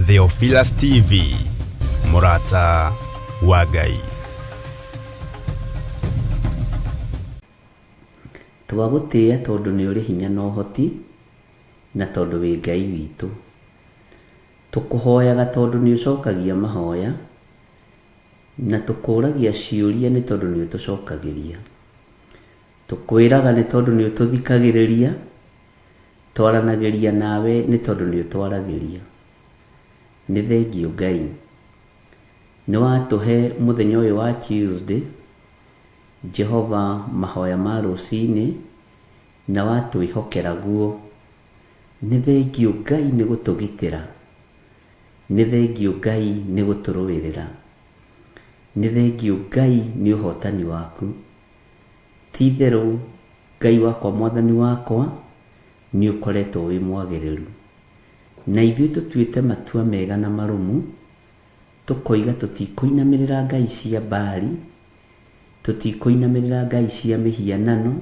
Theophilus TV, Murata wa Ngai. Twagũtĩĩa tondũ nĩ ũrĩ hinya na ũhoti, na tondũ wĩ Ngai witũ. Tũkũhoyaga tondũ nĩ ũcokagia mahoya, na tũkũragia ciũria nĩ tondũ nĩ ũtũcokagĩria. Tũkwĩraga nĩ tondũ nĩ ũtũthikagĩrĩria, twaranagĩria nawe nĩ tondũ nĩ ũtwaragĩria. Nĩ thengiũ Ngai, nĩ watũhe mũthenya ũyũ wa Tuesday, Jehova, mahoya ma rũcinĩ, na watwĩhokera guo. Nĩ thengiũ Ngai nĩ gũtũgitĩra, nĩ thengiũ Ngai nĩ gũtũrũĩrĩra, nĩ thengiũ Ngai nĩ ũhotani waku. Ti itherũ Ngai wakwa, Mwathani wakwa, nĩ ũkoretwo wĩ mwagĩrĩru. Na ithuĩ tũtuĩte matua mega na marũmu, tũkoiga tũtikũinamĩrĩra ngai cia Baali, tũtikũinamĩrĩra ngai cia mĩhianano,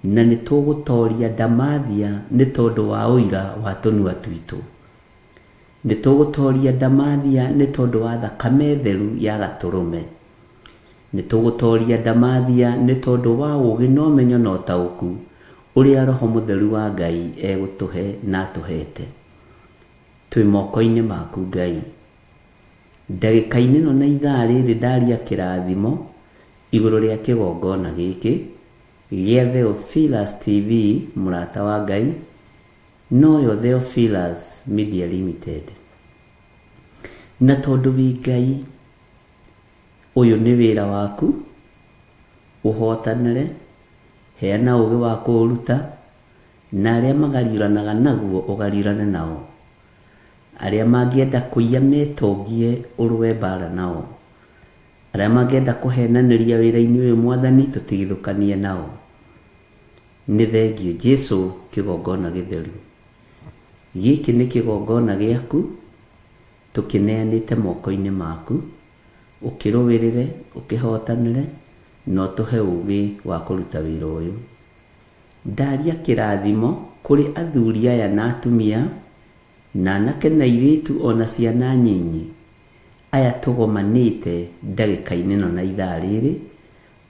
na nĩ tũgũtoria Ndamathia nĩ tondũ wa ũira wa tũnua twitũ. Nĩ tũgũtoria Ndamathia nĩ tondũ wa thakame theru ya Gatũrũme. Nĩ tũgũtoria Ndamathia nĩ tondũ wa ũũgĩ na ũmenyo na ũtaũku ũrĩa Roho Mũtheru wa Ngai egũtũhe na atũhete. Twĩ moko-inĩ maku Ngai. Ndagĩka-inĩ ĩno na ithaa rĩrĩ ndaria kĩrathimo igũrũ rĩa kĩgongona gĩkĩ gĩa Theophilus TV, Mũrata wa Ngai, noyo Theophilus Media Limited. Na tondũ wĩ Ngai, ũyũ nĩ wĩra waku, ũhotanĩre, heana ũũgĩ wa kũũruta, na arĩa magariũranaga naguo ũgariũrane nao. Arĩa mangĩenda kũiya metongie ũrũe mbara nao. Arĩa mangĩenda kũhenanĩria wĩra-inĩ ũyũ Mwathani, tũtigithũkanie nao. Nĩ thengiũ Jesũ, kĩgongona gĩtheru. Gĩkĩ nĩ kĩgongona gĩaku, tũkĩneanĩte moko-inĩ maku, ũkĩrũĩrĩre, ũkĩhotanĩre, na ũtũhe ũũgĩ wa kũruta wĩra ũyũ. Ndaria kĩrathimo kũrĩ athuri aya na atumia, na anake na airĩtu ona ciana nyinyi, aya tũgomanĩte ndagĩka-inĩ ĩno na ithaa rĩrĩ,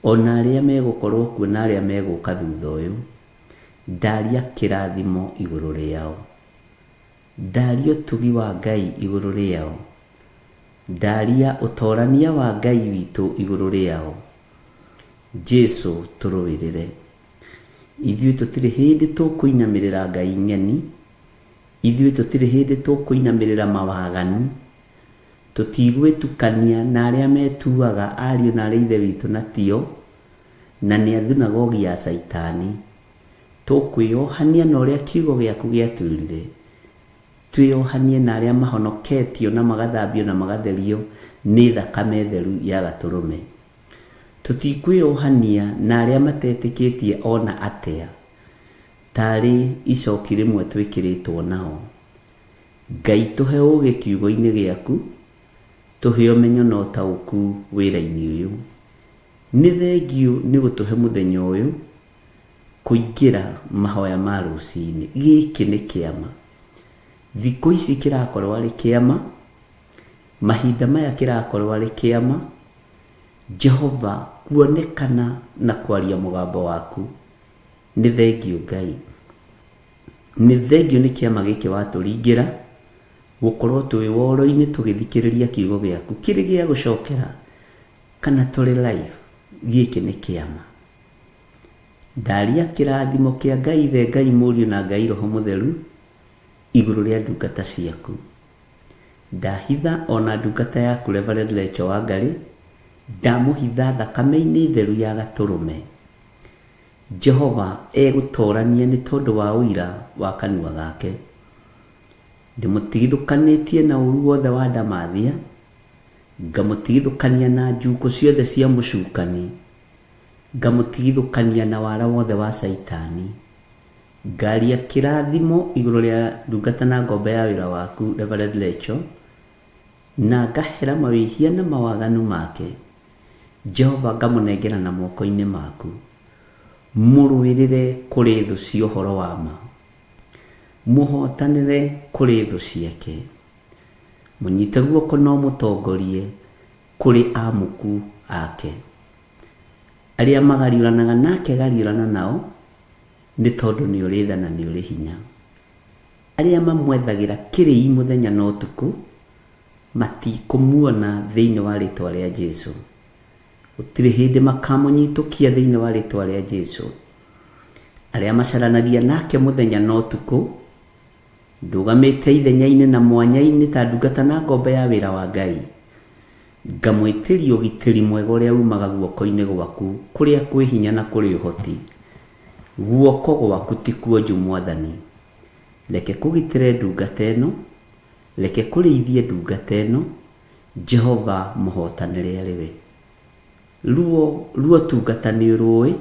ona arĩa megũkorwo kuo na arĩa megũka thutha ũyũ. Ndaria kĩrathimo igũrũ rĩao. Ndaria ũtugi wa Ngai igũrũ rĩao. Ndaria ũtorania wa Ngai witũ igũrũ rĩao. Jesũ, tũrũĩrĩre. Ithuĩ tũtirĩ hĩndĩ tũkũinamĩrĩra ngai ng'eni, ithuĩ tũtirĩ hĩndĩ tũkũinamĩrĩra mawaganu, tũtigwĩtukania na arĩa metuaga ariũ na arĩa ithe witũ na tio, na nĩ thunagogi ya Saitani. Tũkwĩyohania na ũrĩa kiugo gĩaku gĩatwĩrire, twĩyohanie na arĩa mahonoketio na magathambio na magatherio nĩ thakame theru ya Gatũrũme. Tũtikwĩyohania na arĩa matetĩkĩtie ona atĩa, tarĩ icoki rĩmwe twĩkĩrĩtwo nao. Ngai, tũhe ũũgĩ kiugo-inĩ gĩaku, tũhe ũmenyo na ũtaũku wĩra-inĩ ũyũ. Nĩ thengiũ nĩ gũtũhe mũthenya ũyũ kũingĩra mahoya ma rũcinĩ. Gĩkĩ nĩ kĩama. Thikũ ici kĩrakorwo arĩ kĩama, mahinda maya kĩrakorwo arĩ kĩama. Jehova, kuonekana na kwaria mũgambo waku. Nĩ thengiũ Ngai. Nĩ thengiũ nĩ kĩama gĩkĩ watũringĩra, gũkorwo twĩ woro-inĩ tũgĩthikĩrĩria kiugo gĩaku kĩrĩ gĩa gũcokera, kana tũrĩ live. Gĩkĩ nĩ kĩama. Ndaria kĩrathimo kĩa Ngai Ithe, Ngai Mũriũ na Ngai Roho Mũtheru igũrũ rĩa ndungata ciaku. Ndahitha ona ndungata yaku Reverend Rachel Wangarĩ, ndamũhitha thakame-inĩ theru ya Gatũrũme. Jehova egũtorania nĩ tondũ wa ũira wa kanua gake. Ndĩmũtigithũkanĩtie na ũru wothe wa Ndamathia, ngamũtigithũkania na njukũ ciothe cia mũcukani, ngamũtigithũkania na wara wothe wa Saitani. ngaria kĩrathimo igũrũ rĩa ndungata na ngombo ya wĩra waku Reverend Rachel, na ngahera mawĩhia na mawaganu make Jehova ngamũnengera na moko-inĩ maku, mũrũĩrĩre kũrĩ thũ cia ũhoro wa ma, mũhotanĩre kũrĩ thũ ciake, mũnyite guoko no mũtongorie kũrĩ amuku ake. Arĩa magariũranaga nake gariũrana nao, nĩ tondũ nĩ ũrĩ tha na nĩ ũrĩ hinya. Arĩa mamwethagĩra kĩrĩi mũthenya na ũtukũ, matikũmuona thĩinĩ wa rĩtwa rĩa Jesũ. Gũtirĩ hĩndĩ makamũnyitũkia thĩinĩ wa rĩtwa rĩa Jesũ. Arĩa macaranagia nake mũthenya na ũtukũ, ndũgamĩte ithenya-inĩ na mwanya-inĩ ta ndungata na ngombo ya wĩra wa Ngai, ngamwĩtĩria ũgitĩri mwega ũrĩa umaga guoko-inĩ gwaku kũrĩa kwĩ hinya na kũrĩ ũhoti. Guoko gwaku ti kuonju Mwathani. Reke kũgitĩre ndungata ĩno, reke kũrĩithie ndungata ĩno, Jehova mũhotanĩre arĩ we. Ruo tungata nĩ ũrũĩ,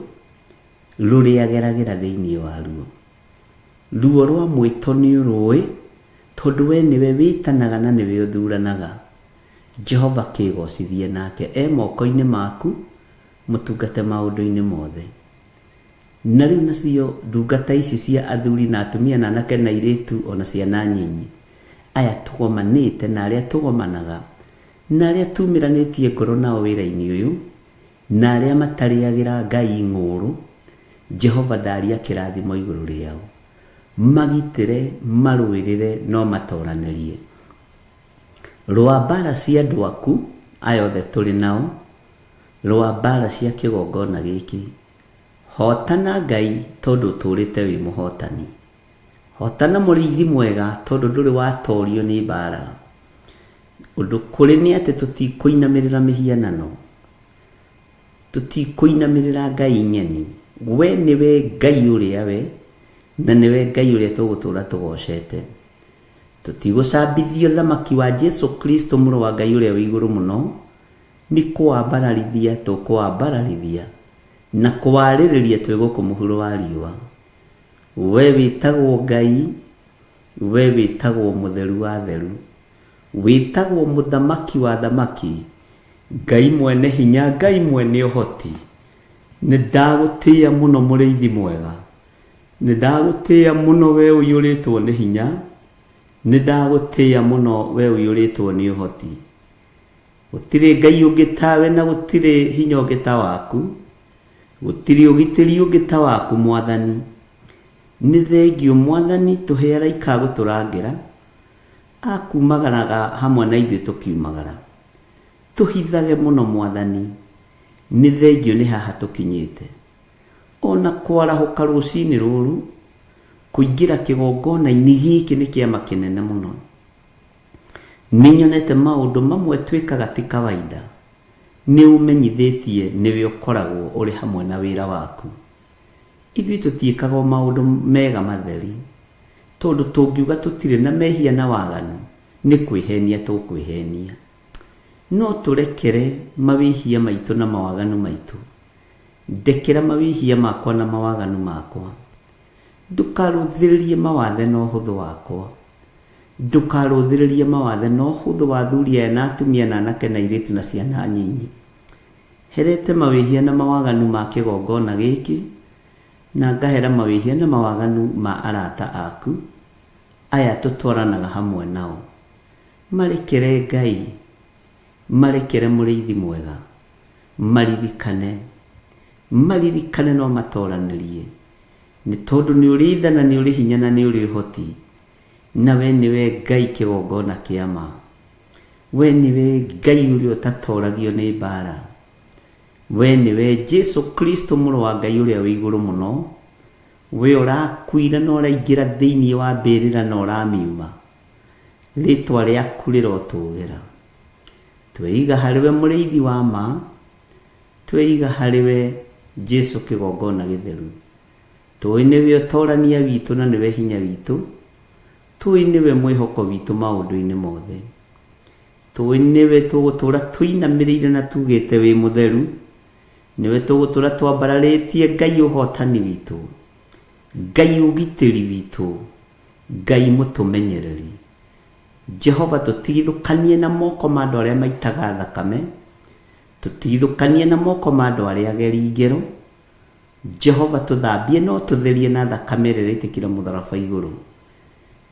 rũrĩageragĩra thĩinĩ waruo. Ruo rwa mwĩto nĩ ũrũĩ, tondũ we nĩwe wĩtanaga na nĩwe ũthuranaga. Jehova kĩgocithie nake moko-inĩ maku, mũtungate maũndũ-inĩ mothe. Na rĩu nacio ndungata ici cia athuri na atumia na anake na airĩtu ona ciana nyinyi, aya tũgomanĩte na arĩa tũgomanaga, na arĩa tumĩranĩtie ngoro nao wĩra-inĩ ũyũ, na arĩa matarĩagĩra Ngai ng'ũrũ, Jehova ndaria kĩrathimo igũrũ rĩao, magitĩre, marũĩrĩre, no matoranĩrie. Rwa mbara cia andũ aku aya othe tũrĩ nao, rwa mbara cia kĩgongona gĩkĩ, hotana Ngai tondũ ũtũrĩte wĩ mũhotani. Hotana mũrĩithi mwega tondũ ndũrĩ watorio nĩ mbara. Ũndũ kũrĩ nĩ atĩ tũtikũinamĩrĩra mĩhianano, tũtikũinamĩrĩra Ngai nyeni. We nĩwe Ngai ũrĩa we, na nĩwe Ngai ũrĩa tũgũtũra tũgocete. Tũtigũcambithia thamaki wa Jesu Kristo mũrũ wa Ngai ũrĩa wĩ igũrũ mũno, nĩ kũwambararithia tũkũwambararithia na kũwarĩrĩria twĩ gũkũ mũhuro wa riũa. We wĩtagwo Ngai, we wĩtagwo mũtheru wa theru, wĩtagwo mũthamaki wa thamaki, Ngai mwene hinya, Ngai mwene ũhoti. Nĩ ndagũtĩĩa mũno mũrĩithi mwega, nĩ ndagũtĩĩa mũno we ũiyũrĩtwo nĩ hinya, nĩ ndagũtĩĩa mũno we ũiyũrĩtwo nĩ ũhoti. Gũtirĩ Ngai ũngĩ tawe na gũtirĩ hinya ũngĩ ta waku, gũtirĩ ũgitĩri ũngĩ ta waku Mwathani. Nĩ thengiũ Mwathani tũhe araika gũtũrangĩra, akumagaraga hamwe na ithuĩ tũkiumagara. Tũhithage mũno Mwathani, nĩ thengiũ nĩ haha tũkinyĩte. Ona kwarahũka rũcinĩ rũrũ, kũingĩra kĩgongona-inĩ gĩkĩ nĩ kĩama kĩnene mũno. Nĩnyonete maũndũ mamwe twĩkaga ti kawaida, nĩ ũmenyithĩtie nĩwe ũkoragwo ũrĩ hamwe na wĩra waku. Ithuĩ tũtiĩkaga maũndũ mega matheri, tondũ tũngiuga tũtirĩ na mehia na waganu, nĩ kwĩhenia tũkwĩhenia. No tũrekere mawĩhia maitũ na mawaganu maitũ. Ndekera mawĩhia makwa na mawaganu makwa. Ndũkarũthĩrĩrie mawathe na ũhũthũ wakwa. Ndũkarũthĩrĩrie mawathe na ũhũthũ wa athuri aya na atumia na anake na airĩtu na ciana nyinyi. Herete mawĩhia na mawaganu ma kĩgongona gĩkĩ, na ngahera mawĩhia na mawaganu ma arata aku, aya tũtwaranaga hamwe nao. Marekere Ngai, marekere mũrĩithi mwega, maririkane no matoranĩrie. Nĩ tondũ nĩ ũrĩ tha na nĩ ũrĩ hinya na nĩ ũrĩ ũhoti, na we nĩwe Ngai kĩgongona kĩa ma. We nĩwe Ngai ũrĩa ũtatoragio nĩ mbara. We nĩwe Jesu Kristo mũrũ wa Ngai ũrĩa wĩ igũrũ mũno, we ũrakuire na ũraingĩra thĩinĩ wa mbĩrĩra na ũramiuma. Rĩtwa rĩaku rĩrotũgĩra. Tweiga harĩwe mũrĩithi wa ma, tweiga harĩwe Jesu kĩgongona gĩtheru. Tũĩ nĩwe ũtorania witũ na nĩwe hinya witũ, tũĩ nĩwe mwĩhoko witũ maũndũ-inĩ mothe. Tũĩ nĩwe tũgũtũra tũinamĩrĩire na tugĩte wĩ mũtheru, nĩwe tũgũtũra twambararĩtie Ngai ũhotani witũ. Ngai ugitĩri witũ, Ngai mũtũmenyereri. Jehova tũtigithũkanie na moko ma andũ arĩa maitaga thakame, tũtigithũkanie na moko ma andũ arĩa ageri ngero. Jehova tũthambie no tũtherie na thakame ĩrĩa ĩitĩkire mũtharaba igũrũ.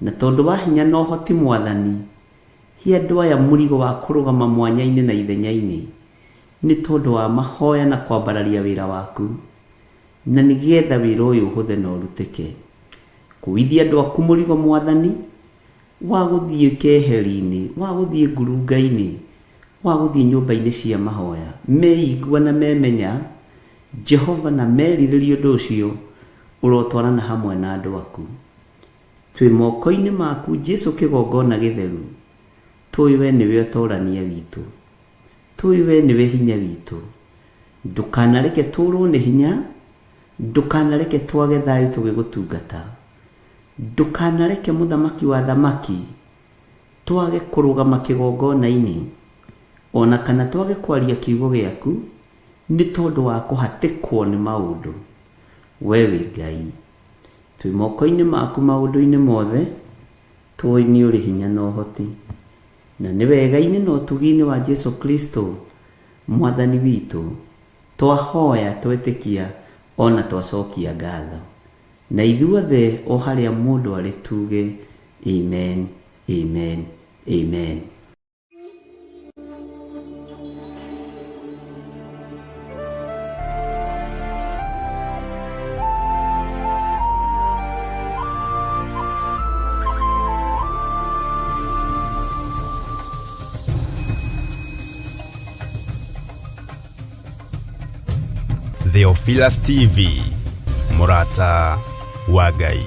Na tondũ wa hinya na ũhoti Mwathani, he andũ aya mũrigo wa kũrũgama mwanya-inĩ na ithenya-inĩ, nĩ tondũ wa mahoya na kwambararia wĩra waku, na nĩgetha wĩra ũyũ ũhũthe na ũrutĩke. Kũithia andũ aku mũrigo Mwathani, wa gũthiĩ keheri-inĩ, wa gũthiĩ ngurunga-inĩ, wa gũthiĩ nyũmba-inĩ cia mahoya, meigua na memenya Jehova na merirĩrie ũndũ ũcio ũrotwarana hamwe na andũ aku. Twĩ moko-inĩ maku Jesu kĩgongona gĩtheru, tũĩ we nĩwe ũtũrania witũ, tũĩ we nĩwe hinya witũ. Ndũkanareke tũrwo nĩ hinya, ndũkanareke twage thayũ tũgĩgũtungata, ndũkanareke mũthamaki wa thamaki twage kũrũgama kĩgongona-inĩ, ona kana twage kwaria kiugo gĩaku nĩ tondũ wa kũhatĩkwo nĩ maũndũ. We wĩ Ngai, twĩ moko-inĩ maku maũndũ-inĩ mothe, tũĩ nĩ ũrĩ hinya na ũhoti, na nĩ wega-inĩ na ũtugi-inĩ wa Jesu Kristo Mwathani witũ twahoya twetĩkia ona twacokia ngatho. Na ithuothe o harĩa mũndũ arĩ tuge amen, amen, amen. Theophilus TV, mũrata wa Ngai.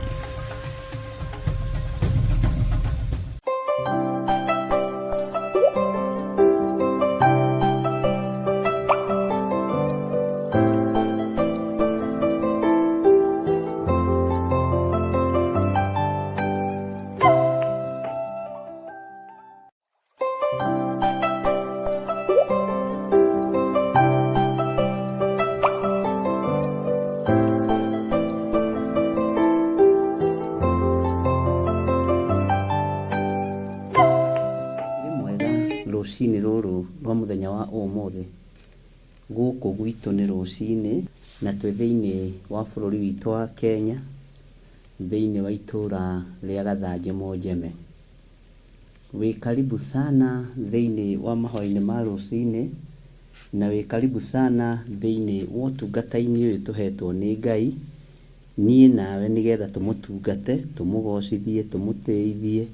Rũcinĩ rũrũ rwa mũthenya wa ũmũthĩ, gũkũ gwitũ nĩ rũcinĩ, na twĩ thĩinĩ wa bũrũri witũ wa Kenya, thĩinĩ wa itũra rĩa Gathanjĩ Monjeme. Wĩ karibu sana thĩinĩ wa mahoya-inĩ ma rũcinĩ, na wĩ karibu sana thĩinĩ wa ũtungata-inĩ ũyũ tũhetwo nĩ Ngai, niĩ nawe nĩgetha tũmũtungate, tũmũgocithie, tũmũtĩithie,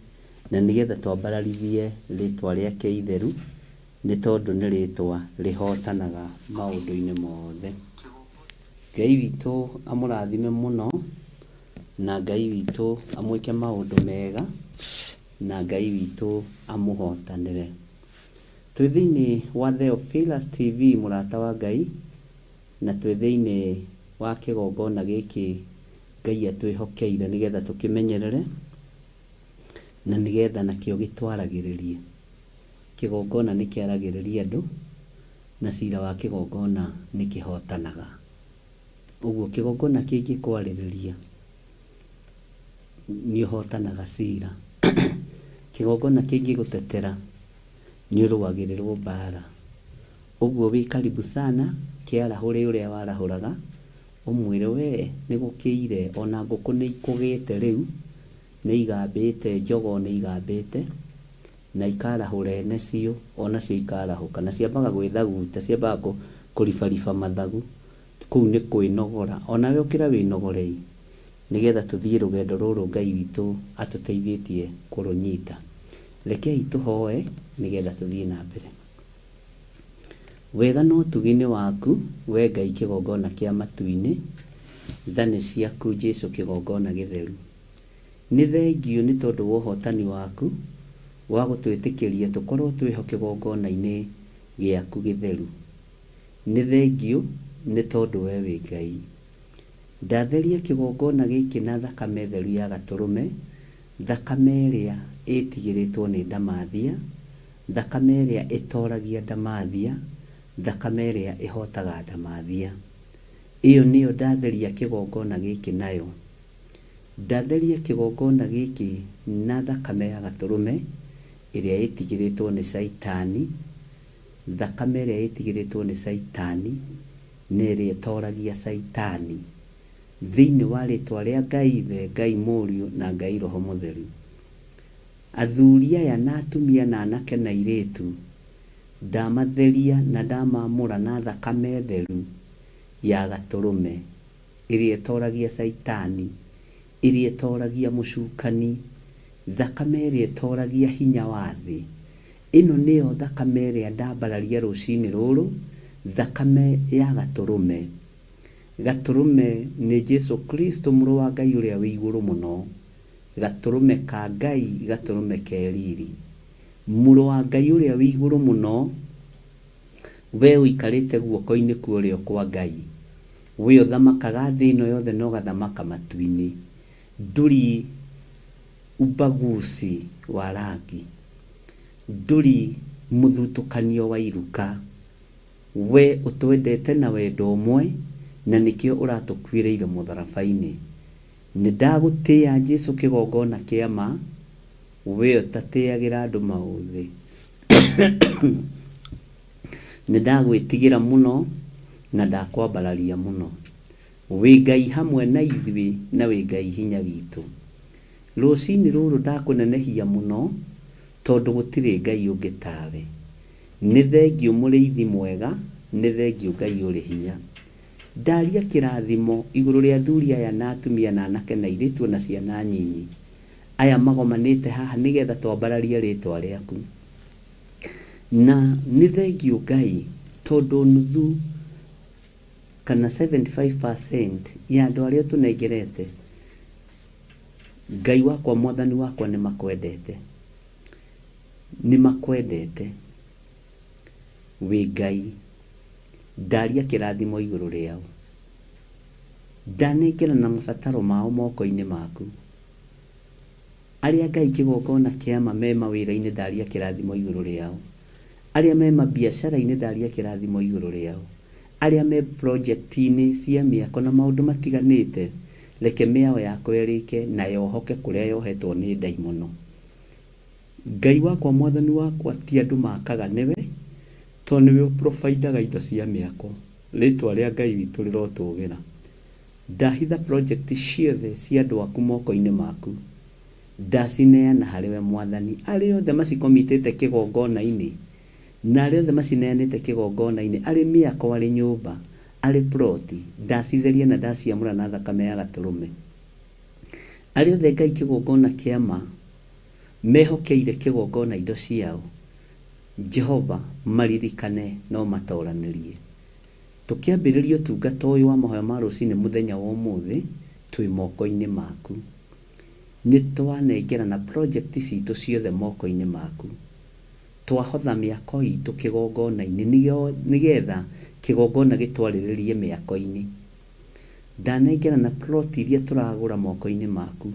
na nĩgetha twambararithie rĩtwa rĩake itheru, nĩ tondũ nĩ rĩtwa rĩhotanaga maũndũ-inĩ mothe. Ngai witũ amũrathime mũno, na Ngai witũ amwĩke maũndũ mega, na Ngai witũ amũhotanĩre. Twĩ thĩinĩ wa Theophilus TV, mũrata wa Ngai, na twĩ thĩinĩ wa kĩgongona gĩkĩ Ngai atwĩhokeire nĩgetha tũkĩmenyerere, na nĩgetha nakĩo gĩtwaragĩrĩrie. Kĩgongona nĩ kĩaragĩrĩria andũ, na cira wa kĩgongona nĩ kĩhotanaga. Ũguo kĩgongona kĩngĩkwarĩrĩria nĩ ũhotanaga cira. Kĩgongona kĩngĩgũtetera nĩ ũrũagĩrĩrwo mbara. Ũguo wĩ karibu sana, kĩarahũre ũrĩa warahũraga, ũmwĩre we nĩ gũkĩire, ona ngũkũ nĩ ikũgĩte rĩu, nĩ igambĩte, njogoo nĩ igambĩte, na ikarahũra ene cio, ona cio ikarahũka, na ciambaga gwĩthaguta, ciambaga kũribariba mathagu. Kũu nĩ kwĩnogora, ona we ũkĩra wĩnogorei, nĩgetha tũthiĩ rũgendo rũrũ Ngai witũ atũteithĩtie kũrũnyita. Rekei tũhoe nĩgetha tũthiĩ na mbere. Wega no ũtugi-inĩ waku, we Ngai kĩgongona kĩa matu-inĩ, tha nĩ ciaku Jesu kĩgongona gĩtheru. Nĩ thengio nĩ tondũ wa ũhotani waku, wa gũtwĩtĩkĩria tũkorwo twĩho kĩgongona-inĩ gĩaku gĩtheru. Nĩ thengio nĩ tondũ we wĩ Ngai. Ndatheria kĩgongona gĩkĩ na thakame theru ya Gatũrũme, thakame ĩrĩa ĩtigĩrĩtwo nĩ ndamathia, thakame ĩrĩa ĩtoragia ndamathia, thakame ĩrĩa ĩhotaga ndamathia. Iyo nĩyo ndatheria kĩgongona gĩkĩ nayo. ndatheria kĩgongona gĩkĩ na thakame ya gatũrũme ĩrĩa ĩtigĩrĩtwo nĩ Saitani, thakame ĩrĩa ĩtigĩrĩtwo nĩ Saitani na ĩrĩa ĩtoragia Saitani, thĩinĩ wa rĩtwa rĩa Ngai Ithe, Ngai Mũriũ na Ngai Roho Mũtheru. Athuri aya na atumia na anake na airĩtu ndamatheria na ndamamũra na thakame theru ya gatũrũme ĩrĩa ĩtoragia Saitani, ĩrĩa ĩtoragia mũcukani, thakame ĩrĩa ĩtoragia hinya wa thĩ. Ĩno nĩyo thakame ĩrĩa ndambararia rũcinĩ rũrũ, thakame ya gatũrũme. Gatũrũme nĩ Jesu Kristo mũrũ wa Ngai ũrĩa wĩ igũrũ mũno, gatũrũme ka Ngai, gatũrũme keriri. Mũrũ wa Ngai ũrĩa wĩ igũrũ mũno, we ũikarĩte guoko-inĩ kwa ũrĩo kwa Ngai, we ũthamakaga thĩ ĩno yothe na ũgathamaka matu-inĩ, ndũrĩ ubaguzi wa rangi, ndũrĩ mũthutũkanio wa iruka, we ũtwendete na wendo ũmwe na nĩkĩo ũratũkuĩrĩire mũtharaba-inĩ. Nĩndagũtĩĩa Jesu kĩgongona kĩa ma, we ũtatĩagĩra andũ maũthĩ. Nĩndagwĩtigĩra mũno na ndakwambararia mũno, wĩ Ngai hamwe na ithuĩ na wĩ Ngai hinya witũ. Rũcinĩ rũrũ ndakũnenehia mũno tondũ gũtirĩ Ngai ũngĩ tawe. Nĩ thengiũ mũrĩithi mwega, nĩ thengiũ Ngai ũrĩ hinya. Ndaria kĩrathimo igũrũ rĩa athuri aya na atumia na anake na airĩtu na ciana nyinyi aya magomanĩte haha nĩgetha twambararie rĩtwa rĩaku. Na nĩ thengiũ Ngai tondũ nuthu kana 75% ya andũ arĩa tũnengerete, Ngai wakwa, Mwathani wakwa, nĩ makwendete, nĩ makwendete wĩ Ngai. Ndaria kĩrathimo igũrũ rĩao, ndanengera na mabataro mao moko-inĩ maku. Arĩa Ngai kĩgongona kĩama me mawĩra-inĩ, ndaria kĩrathimo igũrũ rĩao. Arĩa me mabiacara-inĩ, ndaria kĩrathimo igũrũ rĩao. Arĩa me project-inĩ cia mĩako na maũndũ matiganĩte, reke mĩao yakwa ĩrĩke na yohoke kũrĩa yohetwo nĩ ndaimono. Ngai wakwa, Mwathani wakwa, ti andũ makaga nĩwe, to nĩwe ũprovidaga indo cia mĩako. Rĩtwa rĩa Ngai witũ rĩrotũgĩra. Ndahitha project ciothe cia andũ aku moko-inĩ maku, ndacineana harĩwe Mwathani. Arĩa othe macikomitĩte kĩgongona-inĩ na arĩa othe macineanĩte kĩgongona-inĩ, arĩ mĩako, arĩ nyũmba, arĩ ploti, ndacitheria na ndaciamũra na thakame ya gatũrũme. Arĩa othe Ngai kĩgongona kĩama mehokeire kĩgongona indo ciao, Jehova maririkane no matoranĩrie. Tũkĩambĩrĩria ũtungata ũyũ wa mahoya ma rũcinĩ mũthenya wa ũmũthĩ, twĩ moko-inĩ maku. Nĩ twanengera na project citũ ciothe moko-inĩ maku. Twahotha mĩako itũ kĩgongona-inĩ nĩgetha kĩgongona gĩtwarĩrĩrie mĩako-inĩ. Ndanengera na plot iria tũragũra moko-inĩ maku,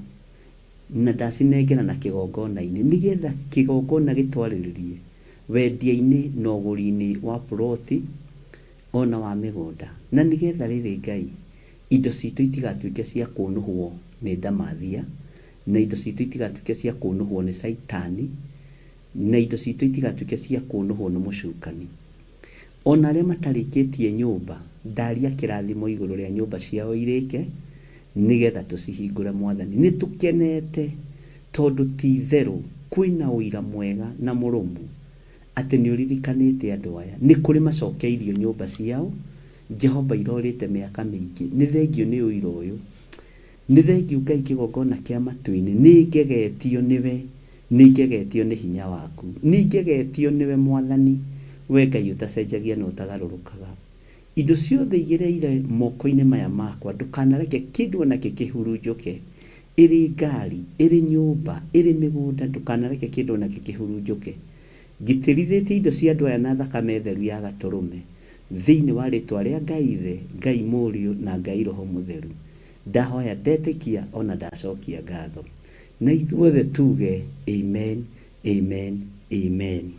na ndacinengera na kĩgongona-inĩ nĩgetha kĩgongona gĩtwarĩrĩrie wendia-inĩ na ũgũri-inĩ wa ploti ona wa mĩgũnda. Na nĩgetha rĩrĩ Ngai, indo citũ itigatuĩke cia kũnũhwo nĩ ndamathia, na indo citũ itigatuĩke cia kũnũhwo nĩ Saitani, na indo citũ itigatuĩke cia kũnũhwo nĩ mũcukani. Ona arĩa matarĩkĩtie nyũmba, ndaria kĩrathimo igũrũ rĩa nyũmba ciao irĩke nĩgetha tũcihingũre Mwathani. Nĩ tũkenete tondũ ti therũ kwĩna ũira mwega na mũrũmu atĩ nĩ ũririkanĩte andũ aya. Nĩ kũrĩ macokeirio nyũmba ciao, Jehova irorĩte mĩaka mĩingĩ. Nĩ thengio nĩ ũira ũyũ, nĩ thengio Ngai kĩgongona kĩa matu-inĩ. Nĩ ngegetio nĩwe, nĩ ngegetio nĩ hinya waku, nĩ ngegetio nĩwe Mwathani, we Ngai ũtacenjagia na ũtagarũrũkaga. Indo ciothe igĩrĩire moko-inĩ maya makwa, ndũkanareke kĩndũ ona kĩhurunjũke. Ĩrĩ ngari, ĩrĩ nyũmba, ĩrĩ mĩgũnda, ndũkanareke kĩndũ ona kĩhurunjũke. Ngitĩrithĩtie indo cia andũ aya na thakame theru ya gatũrũme thĩinĩ wa rĩtwa rĩa Ngai Ithe, Ngai Mũriũ na Ngai Roho Mũtheru. Ndahoya, ndetĩkia ona ndacokia ngatho. Na ithuothe tuge amen, amen, amen.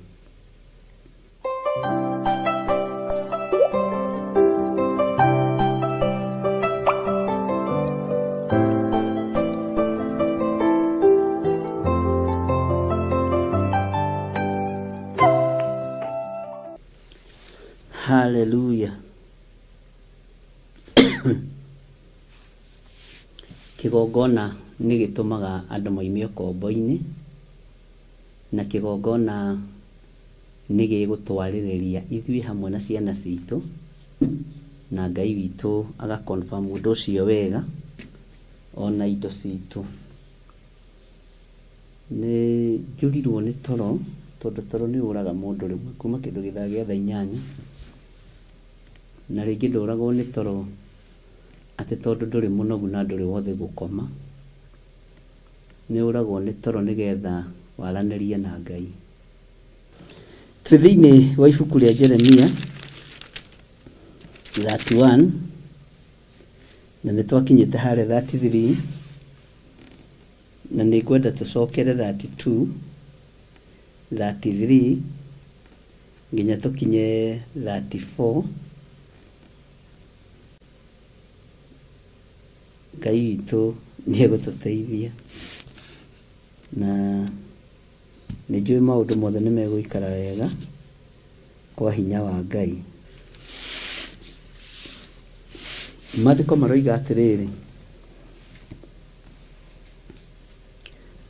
kĩgongona nĩ gĩtũmaga andũ maime ũkombo-inĩ, na kĩgongona nĩ gĩgũtwarĩrĩria ithuĩ hamwe na ciana citũ, na Ngai witũ aga confirm ũndũ ũcio wega ona indo citũ. Nĩ njũrirwo nĩ toro, tondũ toro nĩ ũraga mũndũ rĩmwe kuma kĩndũ gĩthaa gĩa thaa 8, na rĩngĩ ndũragwo nĩ toro atĩ tondũ ndũrĩ mũnogu na ndũrĩ wothe gũkoma, nĩ ũragwo nĩ toro nĩgetha waranĩrie na Ngai. Twĩ thĩinĩ wa ibuku rĩa Jeremia 31 na nĩ twakinyĩte harĩa 33, na nĩ ngwenda tũcokere 32, 33 nginya tũkinye 34. Ngai witũ nĩ egũtũteithia, na nĩ njũĩ maũndũ mothe nĩ megũikara wega kwa hinya wa Ngai. Maandĩko maroiga atĩrĩrĩ,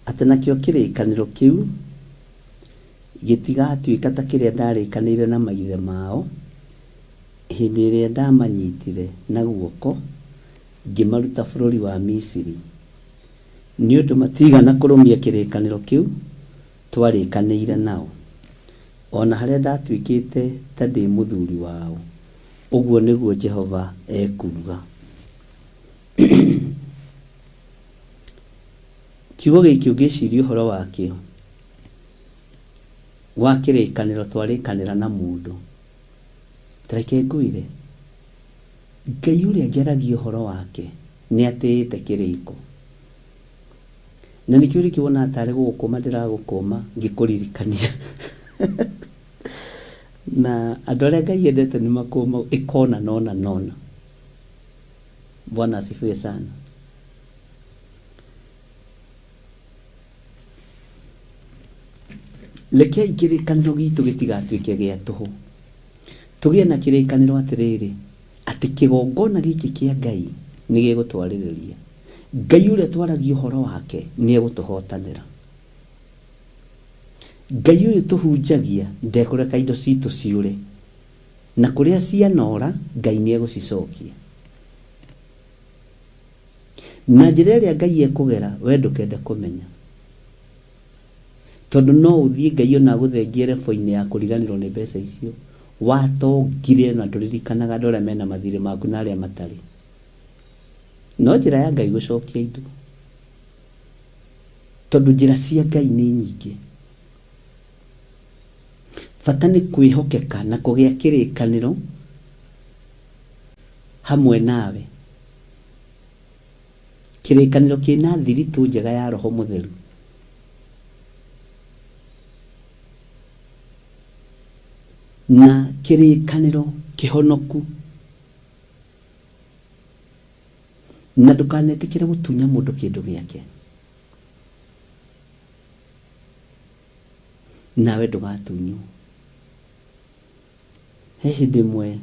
atĩ nakĩo kĩrĩkanĩro kĩu gĩtigatuĩka ta kĩrĩa ndarĩkanĩire na maithe mao hĩndĩ ĩrĩa ndamanyitire na guoko ngĩmaruta bũrũri wa Misiri, nĩ ũndũ matigana kũrũmia kĩrĩkanĩro kĩu twarĩkanĩire nao, ona harĩa ndatuĩkĩte ta ndĩ mũthuri wao, ũguo nĩguo Jehova ekuuga. Kiugo gĩkĩ ũngĩciria ũhoro wakĩo, wa kĩrĩkanĩro twarĩkanĩra na mũndũ, tareke ngwĩre, Ngai ũrĩa njaragia ũhoro wake nĩ atĩĩte kĩrĩko, na nĩkĩo ũrĩkĩwona tarĩ gũgũkũma ndĩragũkũma ngĩkũririkania. Na andũ arĩa Ngai endete nĩ makũma ikona nona. Bwana asifiwe sana. Rekei kĩrĩkanĩro gitũ gĩtigatuĩke gĩa tũhũ. Tũgĩe na kĩrĩkanĩro atĩrĩrĩ, atĩ kĩgongona gĩkĩ kĩa Ngai nĩ gĩgũtwarĩrĩria. Ngai ũrĩa twaragia ũhoro wake nĩ egũtũhotanĩra. Ngai ũyũ tũhunjagia ndekũreka indo citũ ciũre, na kũrĩa cianora Ngai nĩ egũcicokia. Na njĩra ĩrĩa Ngai ekũgera we ndũkende kũmenya, tondũ no ũthiĩ Ngai ona gũthengie rebo-inĩ ya kũriganĩrwo nĩ mbeca icio, watongire na ndũririkanaga andũ arĩa mena mathirĩ maku na arĩa matarĩ. No njĩra ya Ngai gũcokia indo, tondũ njĩra cia Ngai nĩ nyingĩ. Bata nĩ kwĩhokeka na kũgĩa kĩrĩkanĩro hamwe nawe, kĩrĩkanĩro kĩna thiritũ njega ya Roho Mũtheru. Na kĩrĩkanĩro kĩhonoku, na ndũkanetĩkĩre gũtunya mũndũ kĩndũ gĩake, nawe ndũgatunywo. He hĩndĩ ĩmwe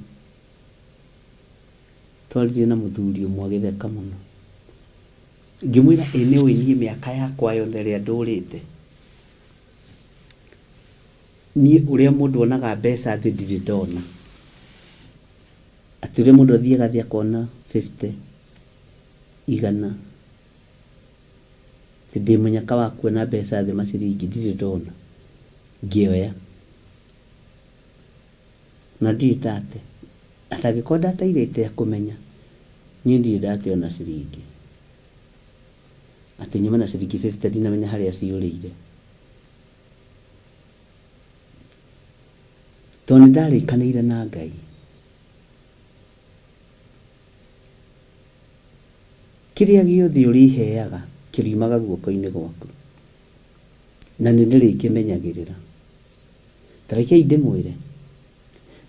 twaririe na mũthuri ũmwe agĩtheka mũno, ngĩmwĩra nĩ ũĩ niĩ mĩaka yakwa yothe ĩrĩa ndũrĩte, niĩ ũrĩa mũndũ onaga mbeca thĩ ndirĩ ndona. Atĩ ũrĩa mũndũ athiĩ agathĩ akona 50, 100, atĩ ndĩ mũnyaka wa kuona mbeca thĩ maciringi ndirĩ ndona. Ngĩoya na ndirĩ ndate, atangĩkorwo ndateirĩte ya kũmenya, niĩ ndirĩ ndate ona ciringi. Atĩ nyuma na ciringi 50 ndinamenya harĩa ciũrĩire, tondũ nĩ ndarĩkanĩire na Ngai. Kĩrĩa gĩothe ũrĩheaga kĩriumaga guoko-inĩ gwaku, na nĩ ndĩrĩkĩmenyagĩrĩra. Tarekei ndĩmwĩre,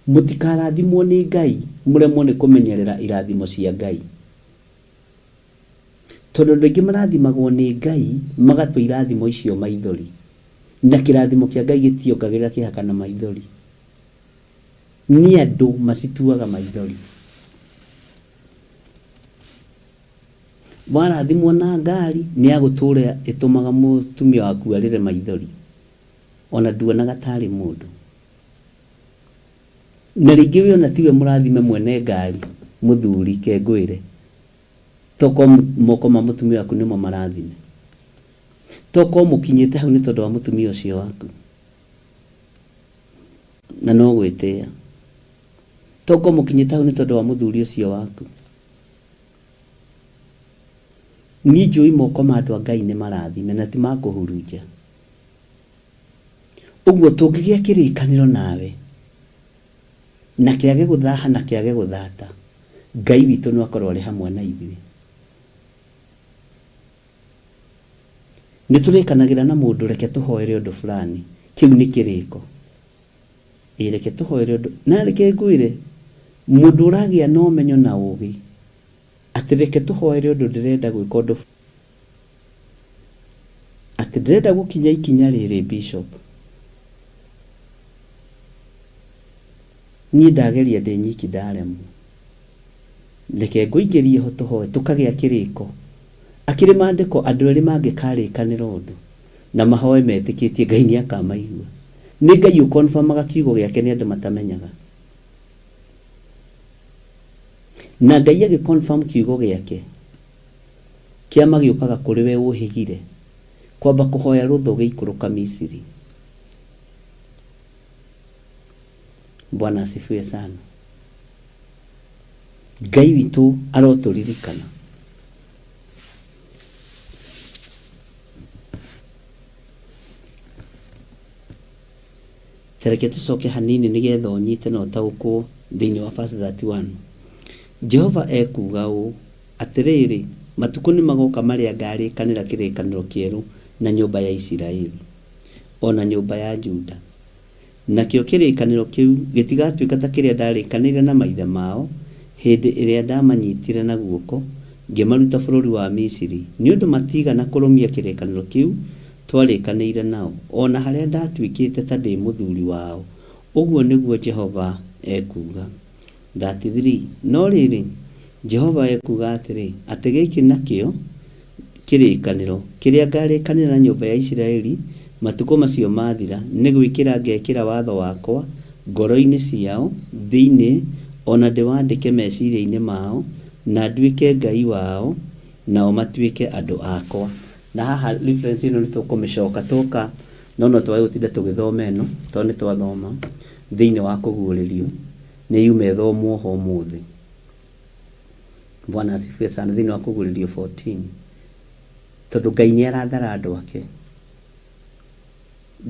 mũtikarathimwo nĩ Ngai mũremwo nĩ kũmenyerera irathimo cia Ngai, tondũ andũ aingĩ marathimagwo nĩ Ngai magatwa irathimo icio maithori, na kĩrathimo kĩa Ngai gĩtiongagĩrĩra kĩhaka na maithori. Nĩ andũ macituaga maithori. warathimwo na ngari nĩ agũtũra ĩtũmaga mũtumia waku arĩre maithori ona nduonaga tarĩ mũndũ. Na rĩngĩ we ona tiwe mũrathime mwene ngari mũthuri kengwĩre toko moko ma mũtumia waku nĩmo marathime, toko mũkinyĩte hau nĩ tondũ wa mũtumia ũcio waku na no gwĩtĩĩa, toko mũkinyĩte hau nĩ tondũ wa mũthuri ũcio waku. Niĩ njũĩ moko ma andũ a Ngai nĩ marathime na ti makũhurunja. Ũguo tũngĩgĩa kĩrĩkanĩro nawe na kĩage gũthaha na kĩage gũthata, Ngai witũ no akorwo arĩ hamwe na ithuĩ. Nĩ tũrĩkanagĩra na mũndũ reke tũhoere ũndũ fulani, kĩu nĩ kĩrĩko. Reke tũhoere ũndũ, na reke ngwĩre mũndũ ũragĩa na ũmenyo na ũũgĩ atĩ reke tũhoere ũndũ ndĩrenda gwĩka ũndũ, atĩ ndĩrenda gũkinya ikinya rĩrĩ bishop, niĩ ndageria ndĩ nyiki ndaremwo, reke ngũingĩrie ho tũhoe tũkagĩa kĩrĩko. Akĩrĩ maandĩko andũ erĩ mangĩkarĩkanĩra ũndũ na mahoe metĩkĩtie Ngai nĩ akamaigua. Nĩ Ngai ũkonfirmaga kiugo gĩake nĩ andũ matamenyaga, na Ngai agĩconfirm kiugo gĩake kĩama gĩũkaga kũrĩ we ũhĩgire kwamba kũhoya rũtho gĩikũrũka Misiri. Bwana asifiwe sana. Ngai witũ arotũririkana. Tereke tũcoke hanini nĩgetha ũnyite na ũtaũkwo thĩinĩ wa verse 31. Jehova ekuga ũũ atĩrĩrĩ, matukũ nĩ magoka marĩa ngarĩkanĩra kĩrĩkanĩro kĩerũ na nyũmba ya Isiraeli ona nyũmba ya Juda. Nakĩo kĩrĩkanĩro kĩu gĩtigatuĩka ta kĩrĩa ndarĩkanĩire na maithe mao hĩndĩ ĩrĩa ndamanyitire na guoko ngĩmaruta bũrũri wa Misiri, nĩ ũndũ matigana kũrũmia kĩrĩkanĩro kĩu twarĩkanĩire nao, ona harĩa ndatuĩkĩte ta ndĩ mũthuri wao. Ũguo nĩguo Jehova ekuga. 33. No rĩrĩ, Jehova ekuga atĩrĩ, atĩ gĩkĩ nakĩo kĩrĩkanĩro kĩrĩa ngarĩkanĩra na nyũmba ya Isiraeli matukũ macio mathira, nĩ gwĩkĩra ngekĩra watho wakwa ngoro-inĩ ciao thĩinĩ, ona ndĩwandĩke meciria-inĩ mao, na nduĩke Ngai wao nao matuĩke andũ akwa. Na haha reference ĩno nĩ tũkũmĩcoka toka no twage gũtinda tũgĩthoma ĩno tondũ nĩ twathoma thĩinĩ wa kũguũrĩrio nĩ yume thomwo ho ũmũthĩ. Bwana asifiwe sana. Thĩinĩ wa kũguũrĩrio 14, tondũ Ngai nĩ arathara andũ ake,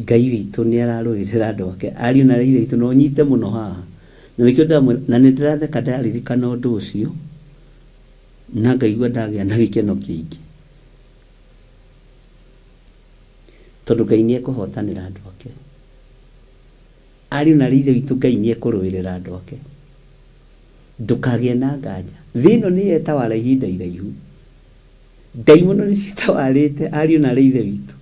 Ngai witũ nĩ ararũĩrĩra andũ ake. Ariũ na aithe witũ no nyite mũno haha, na nĩkĩo na nĩ ndĩratheka ndaririkana ũndũ ũcio na ngaigua ndagĩa na gĩkeno kĩingĩ, tondũ Ngai nĩ ekũhotanĩra andũ ake. Ariũ na aithe witũ Ngai nĩ ekũrũĩrĩra andũ ake, ndũkagĩe na nganja. Thĩ ĩno nĩ yetawara ihinda iraihu, ndaimono nĩ citawarĩte ariũ na aithe witũ,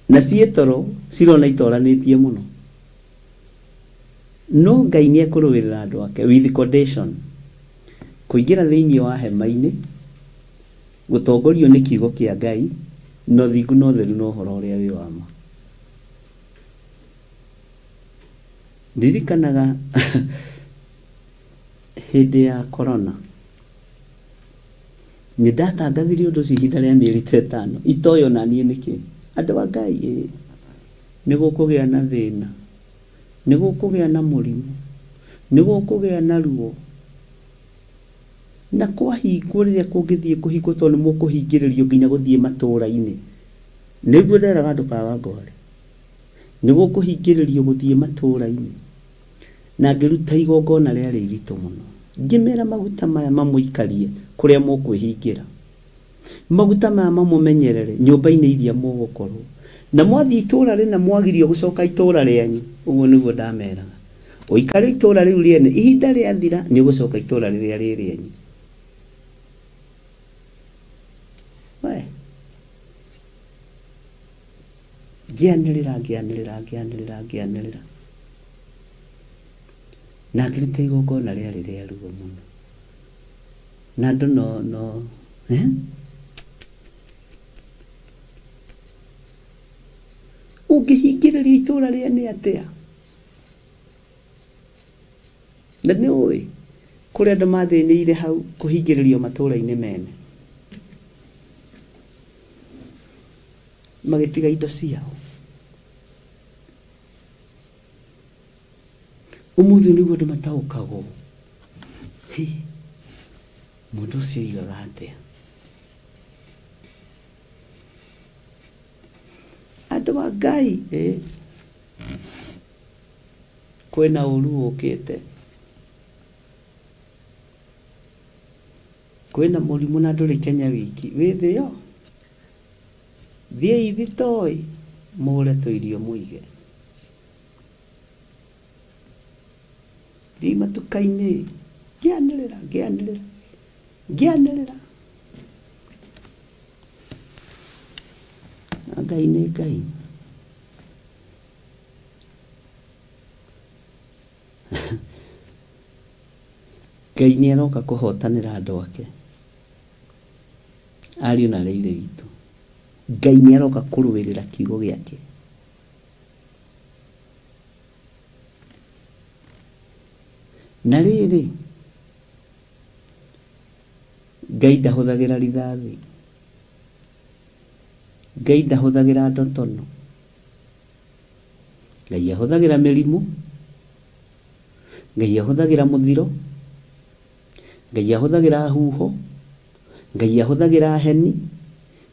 na ciĩtoro cirona itoranĩtie mũno, no Ngai nĩ ekũrũĩrĩra andũ ake with condition. Kũingĩra thĩinĩ wa hema-inĩ, gũtongorio nĩ kiugo kĩa Ngai, no thingu no theru no ũhoro ũrĩa wĩ wa ma. Ndirikanaga hĩndĩ ya corona nĩ ndatangathire ũndũ ũcio ihinda rĩa mĩeri 5 itoyo na niĩ nĩkĩ. Andũ a Ngai, nĩ gũkũgĩa na thĩna, nĩ gũkũgĩa na mũrimũ, nĩ gũkũgĩa na ruo, na kwahingwo rĩrĩa kũngĩthiĩ kũhingwo tondũ nĩ mũkũhingĩrĩrio nginya gũthiĩ matũũra-inĩ. Nĩguo nderaga andũ kawangware, nĩ gũkũhingĩrĩrio gũthiĩ matũũra-inĩ, na ngĩruta igongona rĩarĩ iritũ mũno, ngĩmera maguta maya mamũikarie kũrĩa mũkwĩhingĩra, maguta maya mamũmenyerere nyũmba-inĩ iria mũgũkorwo, na mwathiĩ itũũra rĩna mwagirio gũcoka itũũra rĩanyu. Ũguo nĩguo ndameraga, ũikare itũũra rĩu rĩene, ihinda rĩathira nĩ ũgũcoka itũũra rĩrĩa rĩrĩanyu. Ngĩanĩrĩra na ngĩruta igongona rĩarĩ rĩa ruo mũno, na andũ ũngĩhingĩrĩrio itũra rĩa nĩ atĩa? Na nĩ ũĩ kũrĩa andũ mathĩnĩire hau kũhingĩrĩrio matũra-inĩ mene, magĩtiga indo ciao. Ũmũthĩ nĩguo andũ mataũkagwo, mũndũ ũcio aigaga atĩa? Andũ a Ngai, kwĩna ũru ũkĩte, kwĩna mũrimũ na ndũrĩ Kenya wiki, wĩ thĩ yo, thiĩ thitooĩ mũgũre tũirio mũige, thiĩ matuka-inĩ, ngĩanĩrĩra. Ngai nĩ Ngai. Ngai nĩ aroka kũhotanĩra andũ ake, ariũ na aarĩ a Ithe witũ. Ngai nĩ aroka kũrũĩrĩra kiugo gĩake. Na rĩrĩ, Ngai ndahũthagĩra rithathi, Ngai ndahũthagĩra ndotono, Ngai ahũthagĩra mĩrimũ, Ngai ahũthagĩra mũthiro, Ngai ahũthagĩra huho, Ngai ahũthagĩra heni,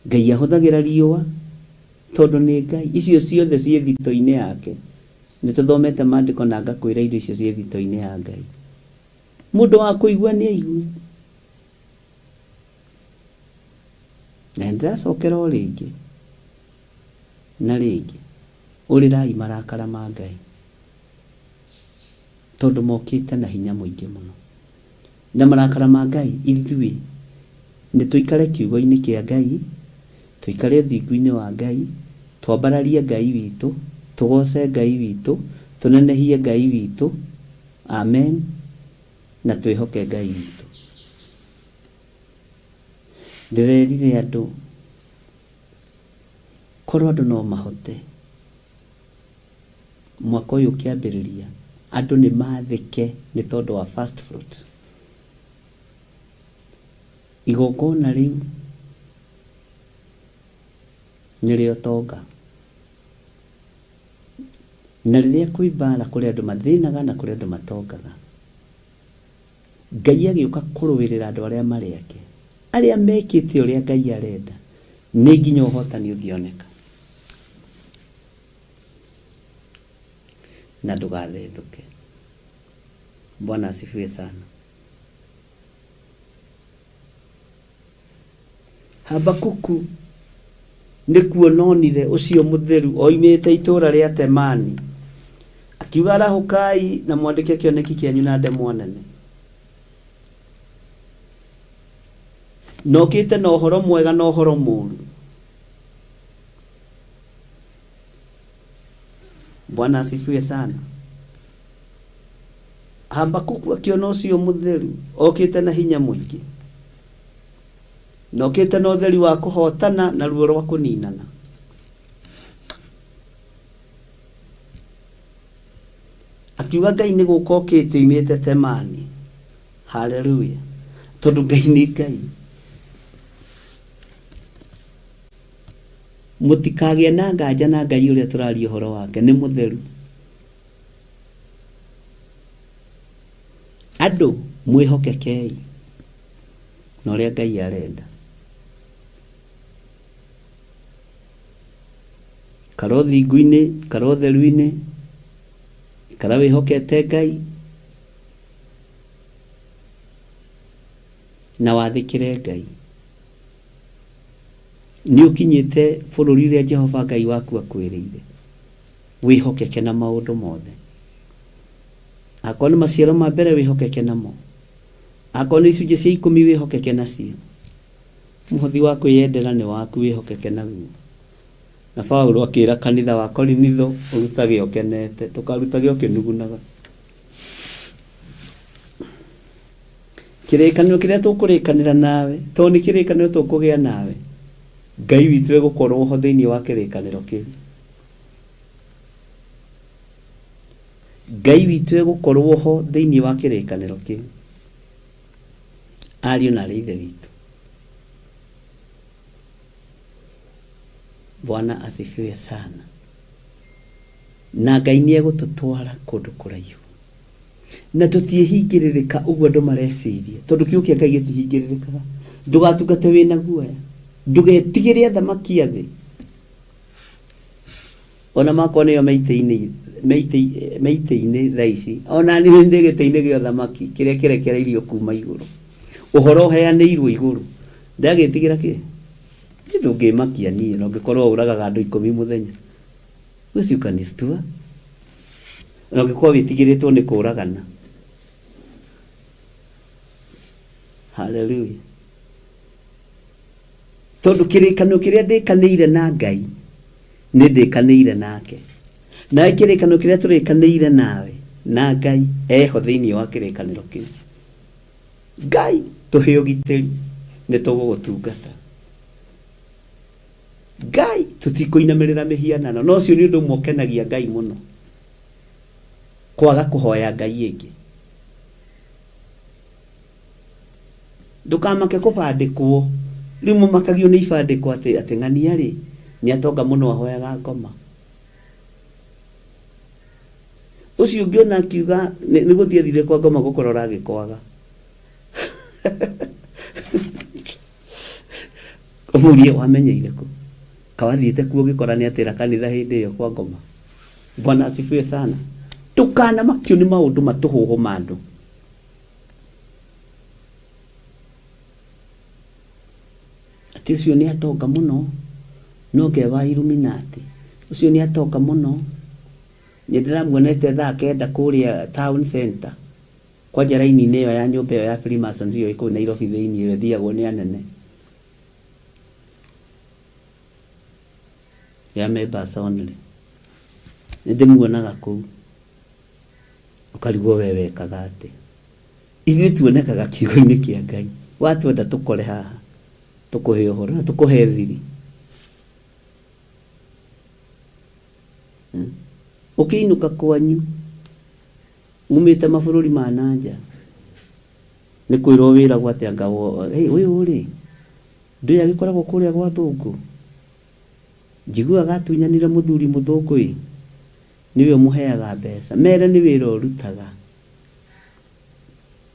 Ngai ahũthagĩra riũa, tondũ nĩ Ngai. Icio ciothe ciĩ thito-inĩ yake. Nĩ tũthomete maandĩko na ngakwĩra indo icio ciĩ thito-inĩ ya Ngai. Mũndũ wa kũigua nĩ aigue. Na ndĩracokera o rĩngĩ na rĩngĩ, ũrĩrai marakara ma Ngai, tondũ mokĩte na hinya mũingĩ mũno. Na marakara ma Ngai, ithuĩ nĩ tũikare kiugo-inĩ kĩa Ngai, tũikare ũthingu-inĩ wa Ngai, twambararie Ngai witũ, tũgoce Ngai witũ, tũnenehie Ngai witũ, amen, na twĩhoke Ngai witũ. Ndĩrerire andũ, korwo andũ no mahote, mwaka ũyũ ũkĩambĩrĩria, andũ nĩ matheke nĩ tondũ wa first fruit. Igongona rĩu nĩrĩo tonga. Na rĩrĩa kwĩ mbara kũrĩ andũ mathĩnaga na kũrĩ andũ matongaga, Ngai agĩũka kũrũĩrĩra andũ arĩa marĩ ake, arĩa mekĩte ũrĩa Ngai arenda, nĩ nginya ũhotani ũngĩoneka. Na ndũgathethũke. Bwana asifiwe sana. Habakuku nĩkuo nonire ũcio mũtheru oimĩte itũra rĩa Temani, akiuga arahũkai na mwandĩke kĩoneki kĩanyu na ndemwa nene. Nokĩte na ũhoro mwega na ũhoro mũũru. Bwana asifiwe sana. Habakuku akiona ũcio mũtheru okĩte na hinya mũingĩ, nokĩte na ũtheri wa kũhotana na ruo rwa kũninana. Akiuga Ngai nĩ gũka okĩte oimĩte Temani. Haleluya. Tondũ Ngai nĩ Ngai. Mũtikagĩe na nganja na Ngai ũrĩa tũraria ũhoro wake, nĩ mũtheru. Andũ mwĩhokekei na ũrĩa Ngai arenda. Kara ũthingu-inĩ, kara ũtheru-inĩ, kara wĩhokete Ngai, na wathĩkĩre Ngai. Nĩ ũkinyĩte bũrũri ũrĩa Jehova Ngai waku akwĩrĩire, wĩhokeke na maũndũ mothe. Akorwo nĩ maciaro ma mbere wĩhokeke namo, akorwo nĩ icunjĩ cia 10 wĩhokeke nacio, mũhothi wa kwĩyendera nĩ waku, wĩhokeke naguo. Na Paulo akĩra kanitha wa Korinitho, ũrutage ũkenete, ndũkarutage ũkĩnugunaga. Kĩrĩkanĩro kĩrĩa tũkũrĩkanĩra nawe, tondũ nĩ kĩrĩkanĩro tũkũgĩa nawe, Ngai witũ egũkorwo ho thĩinĩ wa kĩrĩkanĩro kĩu. Ngai witũ egũkorwo ho thĩinĩ wa kĩrĩkanĩro kĩu. Ariũ na aarĩ a Ithe witũ, Bwana asifiwe sana. Na Ngai nĩ egũtũtwara kũndũ kũraihu. Na tũtiĩhingĩrĩrĩka ũguo andũ mareciria, tondũ kiugo kĩa Ngai gĩtihingĩrĩrĩkaga. Ndũgatungate wĩna guoya, ndũgetigĩre athamaki a thĩ, ona makwa nĩo meitĩ-inĩ thaa ici, ona niĩ ndĩ gĩtĩ-inĩ gĩa ũthamaki kĩrĩa kĩrekereirio kuma igũrũ, ũhoro ũheanĩirwo igũrũ. Ndagĩtigĩra kĩ? Ndũngĩmakia niĩ na ũngĩkorwo ũragaga andũ 10 mũthenya. Ũcio ũkanistua. Na ũngĩkorwo wĩtigĩrĩtwo nĩ kũragana. Hallelujah. Tondũ kĩrĩkanĩro kĩrĩa ndĩkanĩire na Ngai nĩ ndĩkanĩire nake. Nawe kĩrĩkanĩro kĩrĩa tũrĩkanĩire nawe na Ngai eho thĩinĩ wa kĩrĩkanĩro kĩu. Ngai tũhe ũgitĩri, nĩ tũgũgũtungata. Ngai tũtikũinamĩrĩra mĩhianano, no ũcio nĩ ũndũ ũmwe ũkenagia Ngai mũno, kwaga kũhoya Ngai ĩngĩ. Ndũkamake kũbandĩkwo, rĩu mũmakagio nĩ ibandĩkwo atĩ ng'ania rĩ nĩ atonga mũno ahoyaga ngoma. Ũcio ũngĩ ona akiuga nĩ gũthiĩ thire kwa ngoma gũkorora agĩkwaga. Ũmũrie wamenyeire kũ? Kawathiĩte kuo ũgĩkora nĩ atĩra kanitha hĩndĩ ĩyo kwa ngoma. Bwana asifiwe sana. Ndũkanamakio nĩ maũndũ matũhũhũma andũ. Atĩ ũcio nĩ atonga mũno, no ke wa Illuminati. Ũcio nĩ atonga mũno. Nĩ ndĩramuonete thaa 9 kũrĩa town center, kwa njara-inĩ ĩyo ya nyũmba ĩyo ya Freemasons ĩyo ĩkũu Nairobi thĩinĩ ĩyo thiagwo nĩ anene ya members only. Nĩ ndĩmuonaga kũu. Ũkarigwo we wekaga atĩ. Ithuĩ tuonekaga kiugo-inĩ kĩa Ngai. Watwenda tũkore haha, tũkũhe ũhoro na tũkũhe thiri. Ũkĩinũka kwanyu umĩte mabũrũri ma nanja, nĩ kwĩrwo wĩragwo atĩ anga ũyũ rĩ ndũrĩ agĩkoragwo kũrĩa gwa thũngũ, njiguaga atunyanire mũthuri mũthũngũ niwe mũheaga mbeca. Mere nĩ wĩra ũrutaga,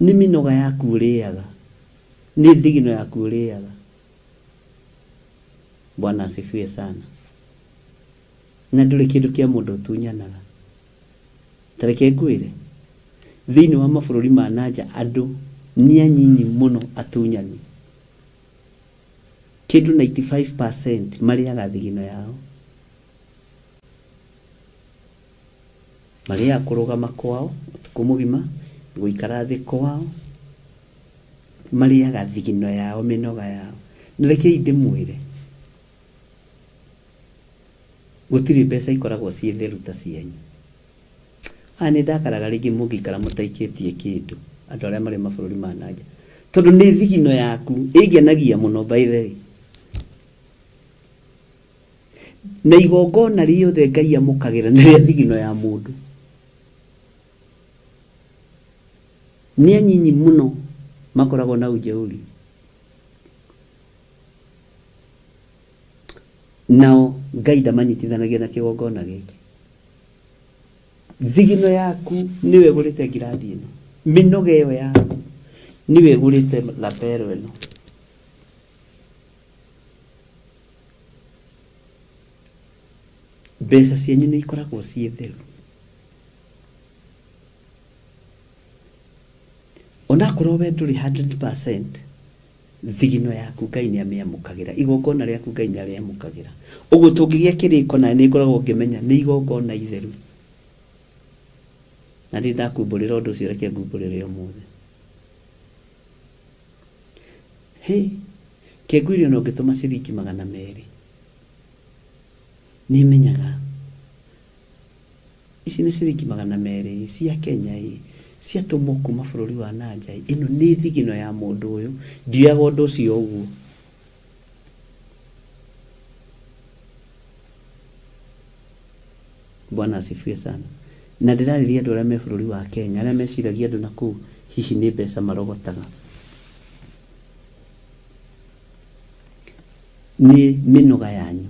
nĩ mĩnoga yaku ũrĩaga, nĩ thigino yaku ũrĩaga. Bwana asifiwe sana. Na ndũrĩ kĩndũ kĩa mũndũ ũtunyanaga. Tareke ngwĩre, thĩinĩ wa mabũrũri ma nanja andũ nĩ anyinyi mũno atunyani. Kĩndũ 95% marĩaga thigino yao. Marĩaga kũrũgama kwao ũtukũ mũgima, gũikara thĩ kwao, marĩaga thigino yao, mĩnoga yao. Rekei ndĩmwĩre, gũtirĩ mbeca ikoragwo ciĩ theru ta cianyu. Nĩ ndakaraga rĩngĩ mũngĩikara mũtaikĩtie kĩndũ, andũ arĩa marĩ mabũrũri ma nanja, tondũ nĩ thigino yaku ĩngenagia mũno by the way. Na igongona rĩothe Ngai amũkagĩra nĩ rĩa thigino ya mũndũ. Nĩ anyinyi mũno makoragwo na ũnjaũri. Nao Ngai ndamanyitithanagia na kĩgongona gĩkĩ. Thigino yaku niwe ũgũrĩte ngirathi ĩno, mĩnoga ĩyo yaku niwe ũgũrĩte lapero ĩno. Mbeca cianyu nĩ ikoragwo ciĩ theru. Ona korwo we ndũrĩ 100%, thigino yaku Ngai nĩ amĩamũkagĩra, igongona rĩaku Ngai nĩ arĩamũkagĩra. Ũguo tũngĩgĩa kĩrĩko na nĩ ngoragwo ngĩmenya nĩ igongona itheru. Na ndĩ ndakumbũrĩra ũndũ ũcio, reke ngumbũrĩre ũmũthĩ. Kĩngwĩrio no ngĩtũma ciringi 200. Nĩ menyaga ici nĩ ciringi 200 cia Kenya ciatũmwo kuma bũrũri wa nanja. Ĩno nĩ thigino ya mũndũ ũyũ, ndioyaga ũndũ ũcio ũguo. Bwana asifiwe sana. Na ndĩrarĩria andũ arĩa me bũrũri wa Kenya, arĩa meciragia andũ nakũu hihi nĩ mbeca marogotaga. Nĩ mĩnoga yanyu.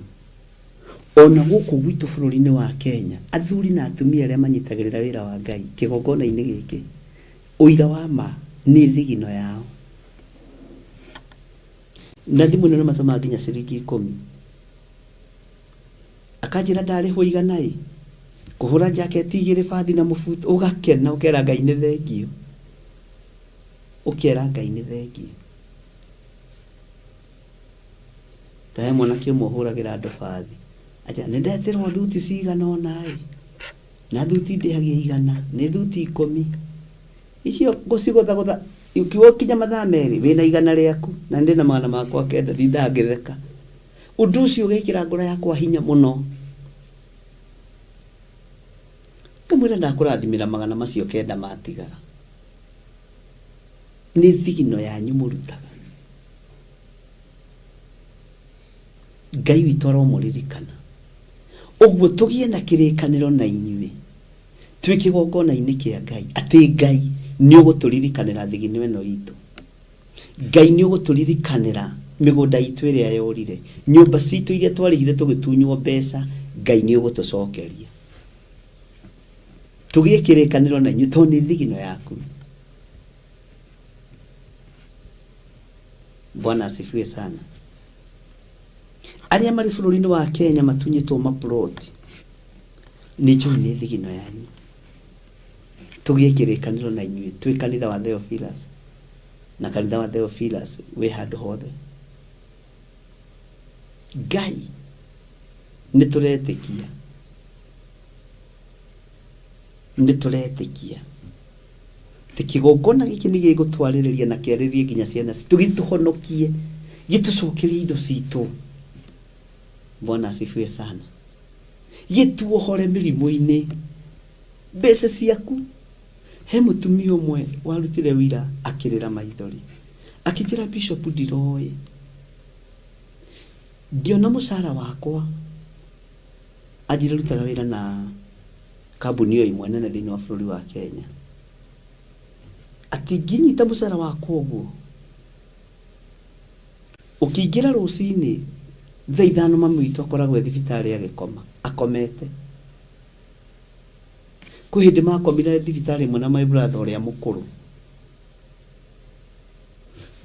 Ona gũkũ gwitũ bũrũri-inĩ wa Kenya, athuri na atumia arĩa manyitagĩrĩra wĩra wa Ngai kĩgongona-inĩ gĩkĩ, ũira wa ma nĩ thigino yao. Na ndimũ nĩ matũmaga nginya ciringi 10. Akanjĩra ndarĩhwo igana ĩ, kũhũra jaketi 2 bathi na mũbuto, ũgakena ũkera Ngai nĩ thengio. Ũkera Ngai nĩ thengio. Tahe mwanake ũmwe ũhũragĩra andũ bathi. Aja nĩndeterwo thuti cigana ona ĩ, na thuti ndĩhagia 100, nĩ thuti 10. Icio gũcigũthagũtha ukiwa kinya mathaa merĩ wĩna 100 rĩaku, na ndĩ na mana makwa 9 ndangĩtheka. Ũndũ ũcio ũgekĩra ngoro yakwa hinya mũno. Kamwĩra ndakũrathimĩra 100 macio 9 matigara. Nĩ thigino yanyu mũrutaga. Ngai witũ aromũririkana. Ũguo tũgĩe na kĩrĩkanĩro na inyuĩ. Twĩ kĩgongona-inĩ kĩa Ngai. Atĩ Ngai nĩ ũgũtũririkanĩra thigino ĩno itũ. Ngai nĩ ũgũtũririkanĩra mĩgũnda itũ ĩrĩa yorire. Nyũmba citũ iria twarĩhire tũgĩtunywo mbeca, Ngai nĩ ũgũtũcokeria. Tũgĩe kĩrĩkanĩro na inyuĩ tondũ nĩ thigino yaku. Bwana asifiwe sana. Arĩa marĩ bũrũri-inĩ wa Kenya matunyĩtwo maploti, nĩ njũĩ nĩ thigino yanyu. Tũgĩe kĩrĩkanĩro na inyuĩ, twĩ kanitha wa Theophilus, na kanitha wa Theophilus wĩ handũ hothe. Ngai nĩ tũretĩkia ti kĩgongona gĩkĩ nĩ gĩgũtwarĩrĩria na kĩarĩrĩrie nginya ciana tũgĩtũhonokie, gĩtũcokerie indo citũ. Bwana asifiwe sana. Gĩtuohore mĩrimũ-inĩ. Mbeca ciaku. He mũtumia ũmwe warutire wĩra akĩrĩra maithori. Akĩnjĩra Bishop ndiroĩ. Ndiona mũcara wakwa. Anjĩra rutaga wĩra na kambuni ĩyo imwe nene thĩinĩ wa bũrũri wa Kenya. Atĩ ngĩnyita mũcara wakwa ũguo. Ũkĩingĩra rũcinĩ, thaa 5 mami witũ akoragwo thibitarĩ agĩkoma, akomete. Kwĩ hĩndĩ makomire thibitarĩ ĩmwe na my brother ũrĩa mũkũrũ.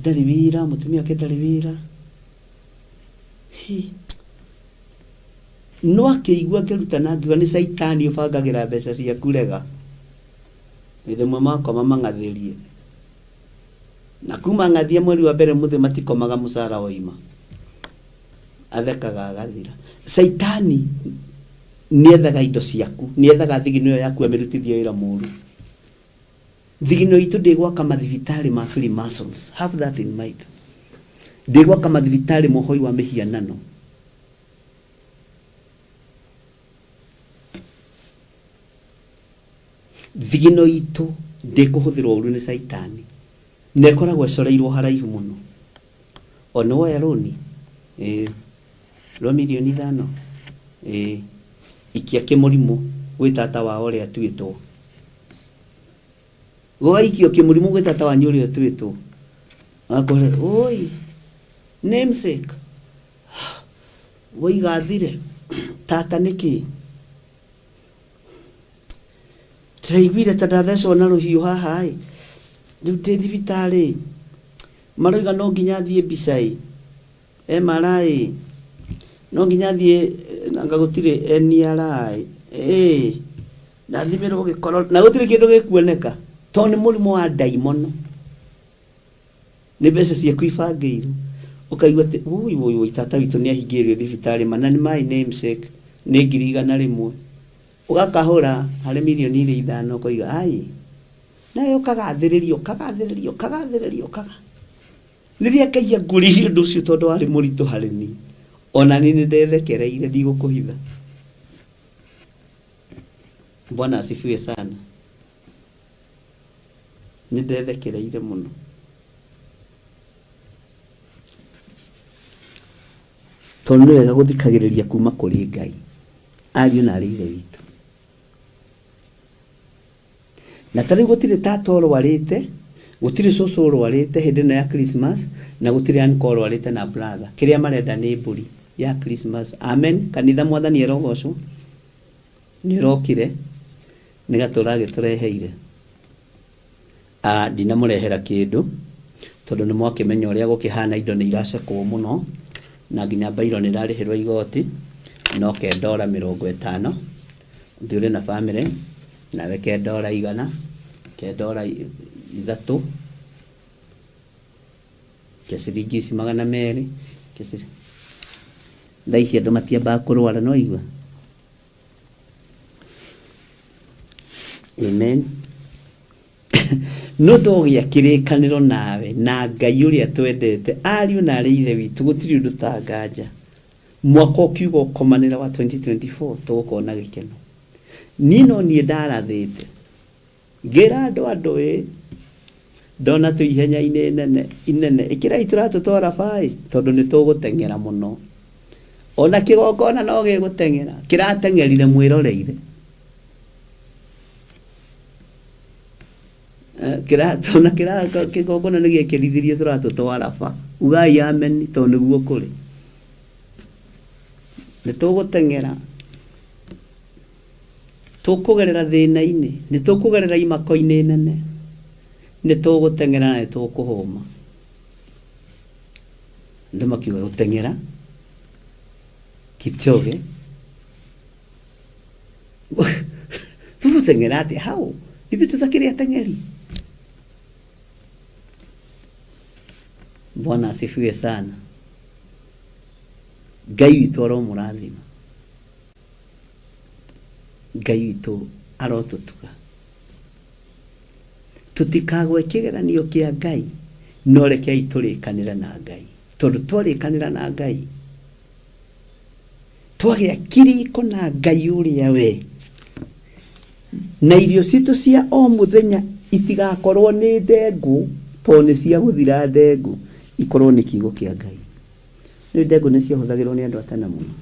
Ndarĩ wĩra, mũtumia wake ndarĩ wĩra. No akĩigua ngĩruta na ngiuga nĩ caitani ũbangagĩra mbeca ciaku rega. Hĩndĩ ĩmwe makoma mang'athĩrie. Na kuma ng'athie mweri wa mbere mũthĩ matikomaga mũcara woima. Athekaga agathira. Saitani nĩethaga indo ciaku, nĩethaga thigino ĩyo yaku amĩrutithie wĩra mũru. Thigino itũ ndĩgwaka mathibitarĩ ma Freemasons. Have that in mind. Ndĩgwaka mathibitarĩ mohoi wa mĩhianano. Thigino itũ ndĩkũhũthĩrwo ũru nĩ Saitani. Nekoragwo ĩcoreirwo haraihu mũno. Ona woya rũni rwa 5,000,000 ikia kĩmũrimũ gwĩ tata wao ũrĩa atuĩtwo. Gũgaikio kĩmũrimũ gwĩ tata wanyu ũrĩa atuĩtwo. Akore, oi, namesake. Woigathire, tata nĩkĩ? Tũraiguire ta ndathecwo na rũhiũ haha ĩ. Rĩu ndĩ thibitarĩ. Maroiga no nginya thiĩ mbica-ĩ. MRI. No nginya thiĩ nanga gũtirĩ NRI. Ndathimĩrwo gĩkoro na gũtirĩ kĩndũ gĩkuoneka. Tondũ nĩ mũrimũ wa ndaimono. Nĩ mbeca ciaku ibangĩirwo. Ũkaigua atĩ woi tata witũ nĩ ahingĩirio thibitarĩ mana nĩ my namesake nĩ 100,000. Ũgakahũra harĩ 5,000,000 ũkoiga ai. Nawe ũkagathĩrĩrio. Rĩrĩa Ngai angũrĩire ũndũ ũcio tondũ warĩ mũritũ harĩ niĩ. Ona niĩ nĩndethekereire ndigũkũhitha. Bwana asifiwe sana. nĩ ndethekereire mũno. Tondũ nĩ wega gũthikagĩrĩria kuma kũrĩ Ngai, ariũ na arĩ ithe witũ. Na tarĩ gũtirĩ tata ũrwarĩte, gũtirĩ cũcũ ũrwarĩte hĩndĩ ĩno ya Christmas, na gũtirĩ uncle ũrwarĩte na brother. Kĩrĩa marenda nĩ mbũri ya Christmas. Amen. Kanitha Mwathani erogocwo. Nĩ ũrokire nĩ gatũra gĩtũreheire. Ndinamũrehera kĩndũ tondũ nĩ mwakĩmenya ũrĩa gũkĩhana, indo nĩ iracekwo mũno, na nginya bairo nĩ rarĩhĩrwo igoti, no ke $50 ũthiĩ ũrĩ na family, nawe ke $100, ke $3, ke ciringi ici 200, thaa ici andũ matiambaga kũrwara, no igua. Amen. No tũgĩa kĩrĩkanĩro nawe na Ngai ũrĩa twendete, ariũ na arĩ ithe witũ, gũtirĩ ũndũ ta nganja. Mwaka ũkiuga ũkomanĩra wa 2024 tũgũkorwo na gĩkeno. Nino niĩ ndarathĩte ngĩra andũ ndona tũ ihenya-inĩ inene ĩkĩrai tũratũtwara baĩ, tondũ nĩ tũgũteng'era mũno. Ona kĩgongona no gĩgũteng'era, kĩrateng'erire mwĩroreire. Kĩratona kĩgongona nĩ gĩkĩrithirie tũratũtwara ba. Ugai amen, tondũ nĩguo kũrĩ. Nĩ tũgũteng'era, tũkũgerera thĩna-inĩ, nĩ tũkũgerera imako-inĩ nene, nĩ tũgũteng'era na nĩ tũkũhũma. Andũ makiuga gũteng'era, Kipchoge, tũgũteng'era atĩ hau, ithuĩ tũtakĩrĩ ateng'eri. Bwana asifiwe sana. Ngai witũ aromũrathima. Ngai witũ arotũtuga. Tũtikagwe kĩgeranio kĩa Ngai, no rekei tũrĩkanĩre na Ngai. Tondũ twarĩkanĩra na Ngai, twagĩa kĩrĩko na Ngai ũrĩa we, na irio citũ cia o mũthenya itigakorwo nĩ ndengũ, tondũ nĩ cia gũthira ndengũ, ikorwo nĩ kiugo kĩa Ngai. Nĩ ndengũ nĩ ciahũthagĩrwo nĩ andũ atana mũno.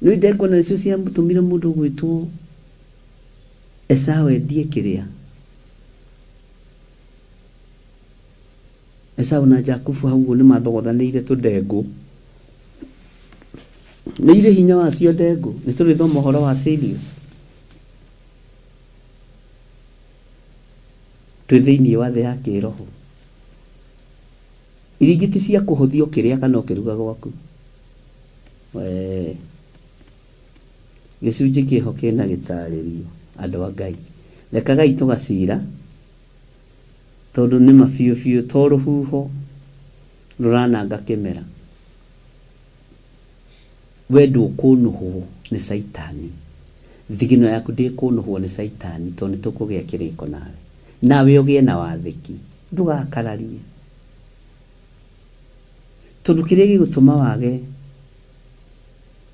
Nĩ ndengũ na cio ciamũtũmire mũndũ gwĩtwo Esau endie kĩrĩa. Esau na Jakubu hau nĩ mathogothanĩire tũndengũ. Nĩ irĩ hinya wacio ndengũ, nĩ tũrĩthoma ũhoro wa Sirius. Twĩ thĩinĩ wa thĩ ya kĩroho. Iringiti cia kũhũthio kĩrĩa kana ũkĩruga gwaku. Gĩcunjĩ kĩho kĩna gĩtarĩrio, andũ a Ngai. Rekagai tũgacira, tondũ nĩ mabiũ to rũhuho rũrananga kĩmera. We ndũkũnũhwo nĩ Saitani. Thigino yaku ndĩkũnũhwo nĩ Saitani, tondũ nĩ tũkũgĩa kĩrĩko nawe. Nawe ũgĩe na wathĩki, ndũgakararie. Tondũ kĩrĩa gĩgũtũma wage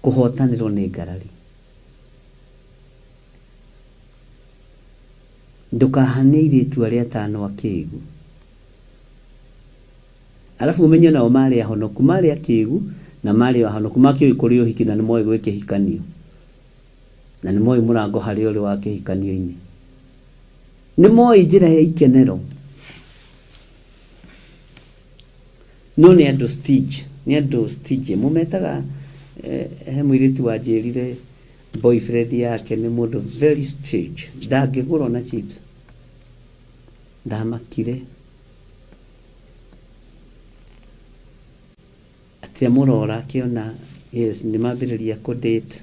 kũhotanĩrwo nĩ ngarari. Ndũkahanie airĩtu arĩa atano akĩĩgu. Alafu ũmenye nao marĩ ahonoku, marĩ akĩĩgu na marĩ ahonoku, makĩũĩ kũrĩ ũhiki na nĩ moĩ gwĩ kĩhikanio. Na nĩ moĩ mũrango harĩ ũrĩ wa kĩhikanio-inĩ. Nĩ moĩ njĩra ya ikenero. No nĩ andũ stage, nĩ andũ stage. Mũmetaga he mũirĩtu wanjĩrire boyfriend yake nĩ mũndũ very stage. Ndangĩgũrwo na chips. Ndamakire. Atĩ amũrora akĩona yes nĩ mambĩrĩria kũ-date.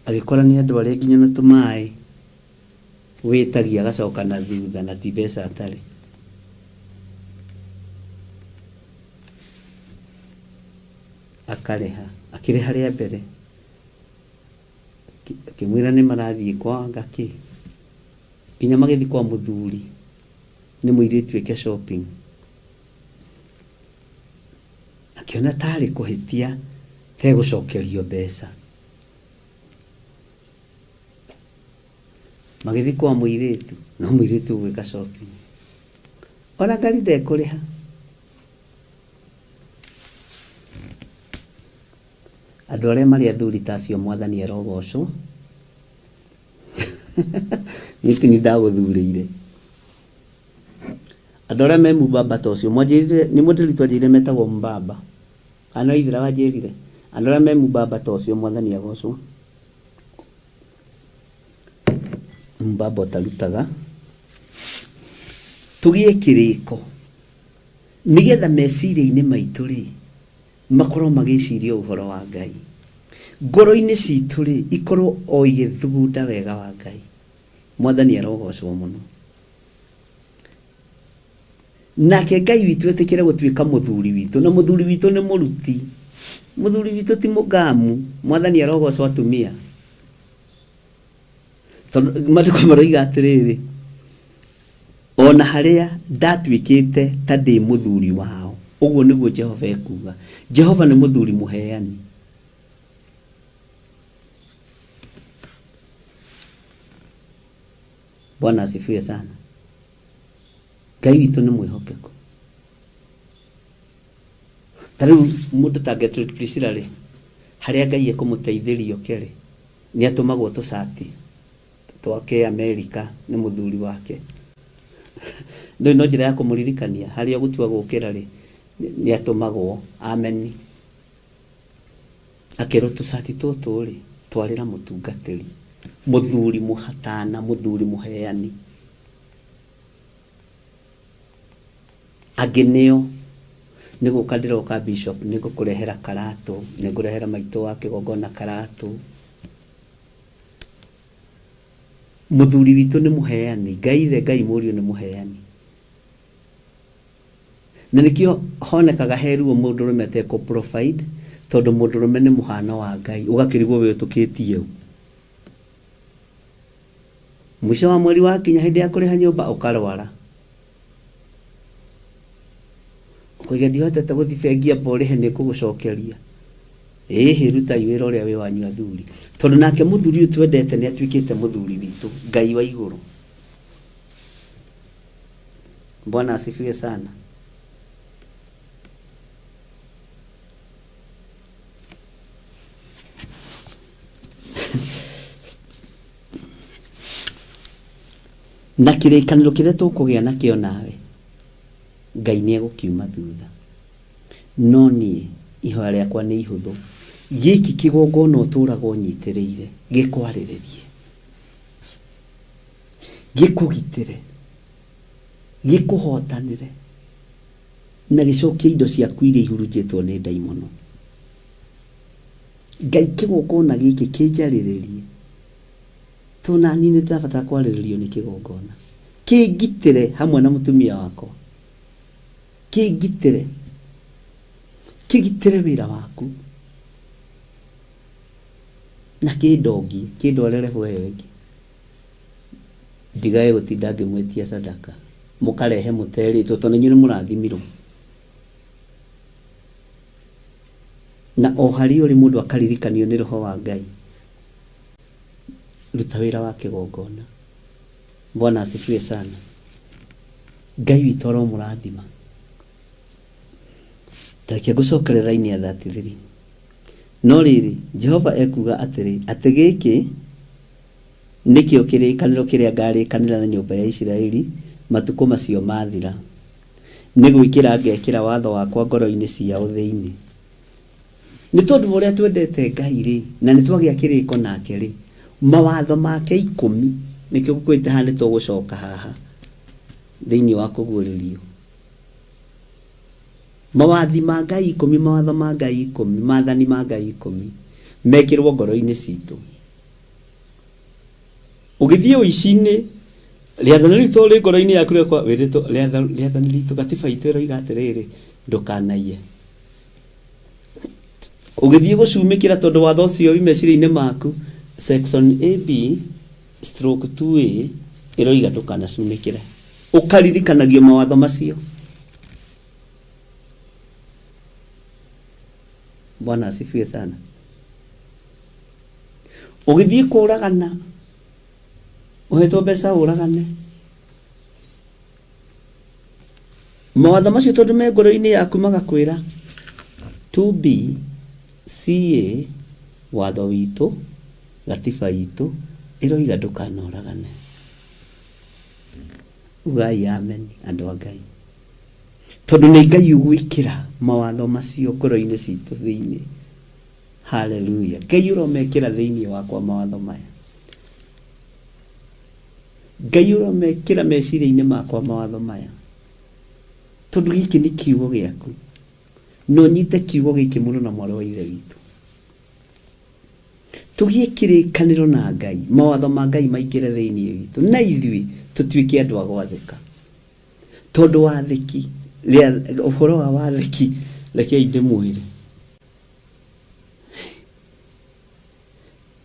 Agĩkora nĩ andũ arĩa nginya na tũmaĩ wĩtagia agacoka na thutha na ti mbeca atarĩ. Akareha, akĩreha rĩa mbere. Akĩmwĩra nĩ marathiĩ kwa Ngaki. Nginya magĩthiĩ kwa mũthuri. Nĩ mũirĩtu eke shopping. Akĩona tarĩ kũhĩtia tegũcokerio mbeca. magithi kwa muiritu no muiritu gwika shopping ona ngari ndekuriha andũ arĩa marĩ athuri tacio mwathani arogocwo nĩti nĩ ndagũthurĩire andũ arĩa me mũmbamba tacio mwanjĩrire nĩ mũndĩri twanjĩrire metagwo mũmbamba kana ithira wanjĩrire andũ arĩa me mũmbamba tacio mwathani agocwo mũmbamba ũtarutaga tũgĩe kĩrĩko nĩgetha meciria-inĩ maitũ rĩ makorwo magĩciria ũhoro wa Ngai ngoro-inĩ citũ rĩ ikorwo o igĩthugunda wega wa Ngai mwathani arogocwo mũno nake Ngai witũ etĩkĩre gũtuĩka mũthuri witũ na mũthuri witũ nĩ mũruti mũthuri witũ ti mũgamu mwathani arogocwo atumia tondũ maandĩko maroiga atĩrĩrĩ ona harĩa ndatuĩkĩte ta ndĩ mũthuri wao ũguo nĩguo Jehova ekuga Jehova nĩ mũthuri mũheani Bwana asifiwe sana Ngai witũ nĩ mwĩhokeku tarĩu mũndũ tangetũkiricira rĩ harĩa Ngai ekũmũteithĩria oke nĩ atũmagwo tũcati twake Amerika nĩ mũthuri wake ndũĩ no njĩra ya kũmũririkania harĩa gũtua gũkĩra rĩ nĩ atũmagwo ameni akerwo tũcati tũtũ rĩ twarĩra mũtungatĩri mũthuri mũhatana mũthuri mũheani angĩ nĩo nĩ gũka ndĩroka bishop nĩ gũkũrehera karatũ nĩ ngũrehera maitũ wa kĩgongona karatũ mũthuri witũ nĩ mũheani Ngai mũriũ nĩ mũheani na nĩkĩo honekaga heruo mũndũrũme atekũ provide tondũ mũndũrũme nĩ mũhano wa Ngai ũgakĩrigwo we ũtũkĩtie mũico wa mweri wakinya hĩndĩ ya kũrĩha nyũmba ũkarwara ũkauga ndihotete gũthiĩ bengi amba ũrĩhe nĩ kũgũcokeria ĩhĩ ruta wĩra ũrĩa wĩ wanyu athuri tondũ nake mũthuri ũyũ twendete nĩ atuĩkĩte mũthuri witũ Ngai wa igũrũ Bwana asifiwe sana na kĩrĩkanĩro kĩrĩa tũkũgĩa nakĩo nawe Ngai nĩ egũkiuma thutha no niĩ ihoya rĩakwa nĩ ihũthũ gĩkĩ kĩgongona ũtũraga ũnyitĩrĩire gĩkwarĩrĩrie gĩkũgitĩre gĩkũhotanĩre na gĩcokie indo ciaku iria ihurunjĩtwo nĩ ndaimono Ngai kĩgongona gĩkĩ kĩnjarĩrĩrie tona niĩ nĩndĩrabatara kwarĩrĩrio nĩ kĩgongona kĩngitĩre hamwe na mũtumia wakwa kĩngitĩre kĩgitĩre wĩra waku na kĩndongie kĩndwarĩre wewe wengi ndigae gũtinda ngĩmwĩtia sadaka mũkarehe mũterĩtwo tondũ inyuĩ nĩ mũrathimirwo na o harĩa ũrĩ mũndũ akaririkanio nĩ roho wa Ngai ruta wĩra wa kĩgongona Bwana asifiwe sana Ngai witũ aromũrathima tareke ngũcokerera raini ya 33 no rĩrĩ Jehova ekuga atĩrĩ atĩ gĩkĩ nĩkĩo kĩrĩkanĩro kĩrĩa ngarĩkanĩra na nyũmba ya Isiraeli matukũ macio mathira nĩ gwĩkĩra ngekĩra watho wakwa ngoro-inĩ ciao thĩinĩ nĩ tondũ ũrĩa twendete Ngai rĩ na nĩ twagĩa kĩrĩko nake rĩ mawatho make 10 nĩkĩo gũkwĩte haha nĩ tũgũcoka haha thĩinĩ wa kũguũrĩrio mawathi ma Ngai 10 mawatho ma Ngai 10 maathani ma Ngai 10 mekĩrwo ngoro-inĩ citũ ũgĩthiĩ ũici-inĩ rĩathani ritũ rĩ ngoro-inĩ yaku rĩakwa wĩrĩtwo rĩathani ritũ gatiba itũ ĩroiga atĩrĩrĩ ndũkanaiye ũgĩthiĩ gũcumĩkĩra tondũ watho ũcio wĩ meciria-inĩ maku section AB/2A ĩroiga ndũkanacumĩkĩre ũkaririkanagio mawatho macio Bwana asifiwe sana ũgĩthiĩ kũragana uhetwo mbeca uragane mawatho macio tondu me ngoro-ini yaku magakwira 2B CA watho witu gatiba itu iroiga ndukanoragane. Ugai amen andu a Ngai. Tondu ni Ngai ugwikira mawatho macio ngoro-ini citu thiini. Hallelujah. Ngai uromekira thiini wakwa mawatho maya. Ngai uromekira meciria-ini makwa mawatho maya. Tondu giki ni kiugo giaku. No nyite kiugo giki muno na mwari wa ithe witu. Tugie kirikaniro na Ngai, mawatho ma Ngai maingire thiini witu. Na ithui tutuike andu a gwathika. Tondu wathiki, uhoro wa wathiki reke inde mwire.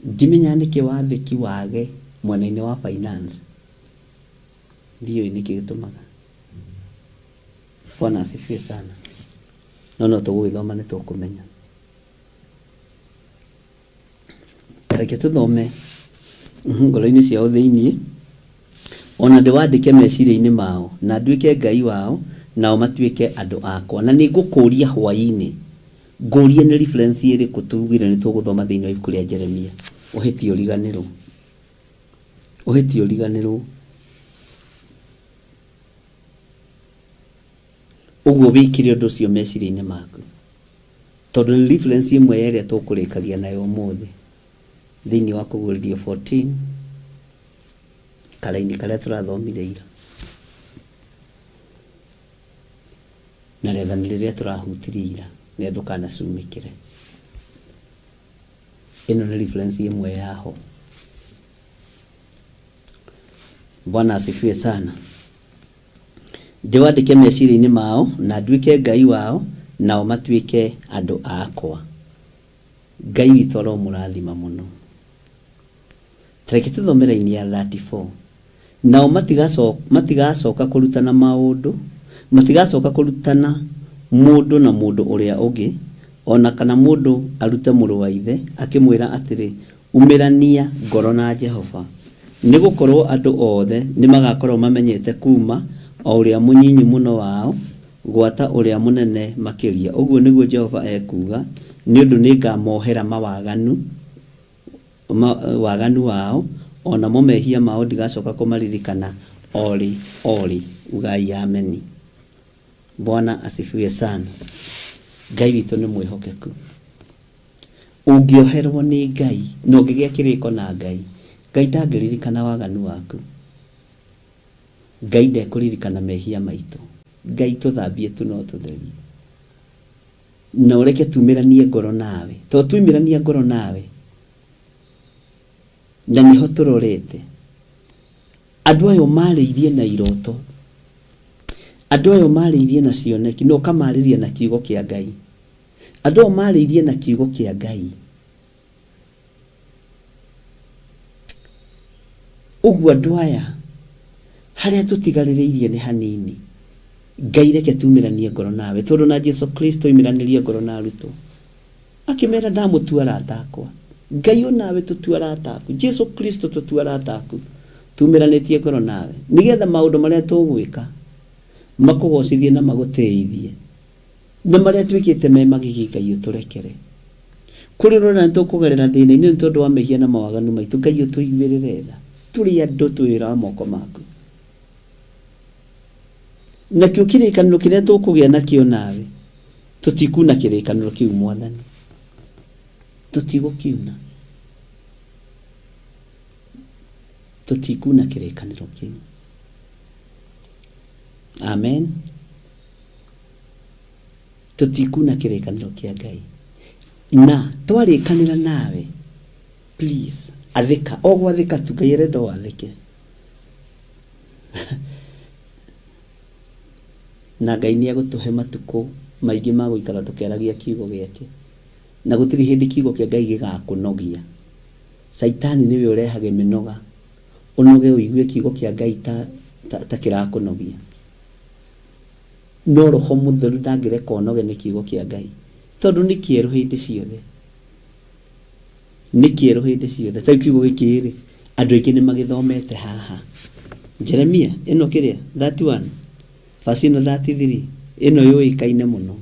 Ndimenya niki wathiki wage mwena-ini wa finance. Ndio niki gitumaga. Bwana asifiwe sana. No tugwithoma ni tukumenya. Reke tuthome ngoro-ini ciao thiini. Ona ndiwandike meciria-ini mao na nduike Ngai wao nao matuike andu akwa. Na ni ngukuria hwaini. Ngurie ni reference iriku tugire ni tuguthoma thiini wa ibuku ria Jeremia. Uhitio riganiro. Uhitio riganiro. Uguo wikire undu cio meciria-ini maku. Tondu ni reference imwe iria tukurikagia nayo umuthi. Thiini wa Kuguririo 14 karaini karia turathomire ira. Na rethani riria turahutirie ira ni ndukanacumikire. Ino ni reference imwe yaho. Bwana asifiwe sana. Ndiwandike meciria-ini mao na nduike Ngai wao nao matuike andu akwa. Ngai witu aromurathima muno. Reke tuthomere-ini ya 34. Nao matigacoka kurutana maundu, matigacoka kurutana mundu na mundu uria ungi, ona kana mundu arute muru wa ithe akimwira atiri umirania ngoro na Jehova. Nigukorwo andu othe nimagakorwo mamenyete kuma o uria munyinyi muno wao gwata uria munene makiria. Uguo niguo Jehova ekuga, ni undu ningamohera mawaganu wao, ona mo mehia mao ndigacoka kumaririkana ori. Ugai ameni. Bwana asifiwe sana. Ngai witu ni mwihokeku. Ungioherwo ni Ngai no ngigia kiriko na Ngai, Ngai ndangiririkana waganu waku. Ngai ndekuririkana mehia maitu. Ngai tuthambie tu no tutherie. No reke tumiranie ngoro nawe. To tumiranie ngoro nawe. Na niho turorete. Andu ayo mariirie na iroto. Andu ayo mariirie na cioneki no kamariria na kiugo kia Ngai. Andu ayo mariirie na kiugo kia Ngai. Uguo andu aya haria tutigaririirie ni hanini. Ngai reke tumiranie ngoro nawe tondu na Jesu Kristo imiranirie ngoro na aruto. Akimera ndamutua arata akwa. Ngai onawe tutua arata aku. Jesu Kristo tutua arata aku. Tumiranetie ngoro nawe nigetha maundu maria tugwika makugocithie na maguteithie. Na maria twikite me magigi Ngai uturekere. Kuri rona ntukugerera thina-ini ni tondu wa mehia na mawaganu maitu. Ngai utuigwirire tha. Turi andu twira moko maku. Na kio kirikaniro kiria tukugia nakio nawe tutikuna kirikaniro kiu Mwathani. Tutigokiuna. Tutikuna kirikaniro kiu. Amen. Tutikuna kirikaniro kia Ngai. Na twarikanira nawe please athika ogwathika tu Ngai arenda wathike. Na Ngai ni agutuhe matuko maingi ma guikara tukeragia kiugo giake. Na gutiri hindi kiugo kia Ngai gigakunogia. Saitani niwe urehage minoga. Unoge uigue kiugo kia Ngai ta kirakunogia. No Roho Mutheru ndangireka unoge ni kiugo kia Ngai. Tondu ni kieru hindi ciothe. Ni kieru hindi ciothe. Ta kiugo gikiri andũ aingĩ nĩ magĩthomete haha. Jeremia ĩno kĩrĩa 31 verse 33 ĩno yũĩkaine mũno,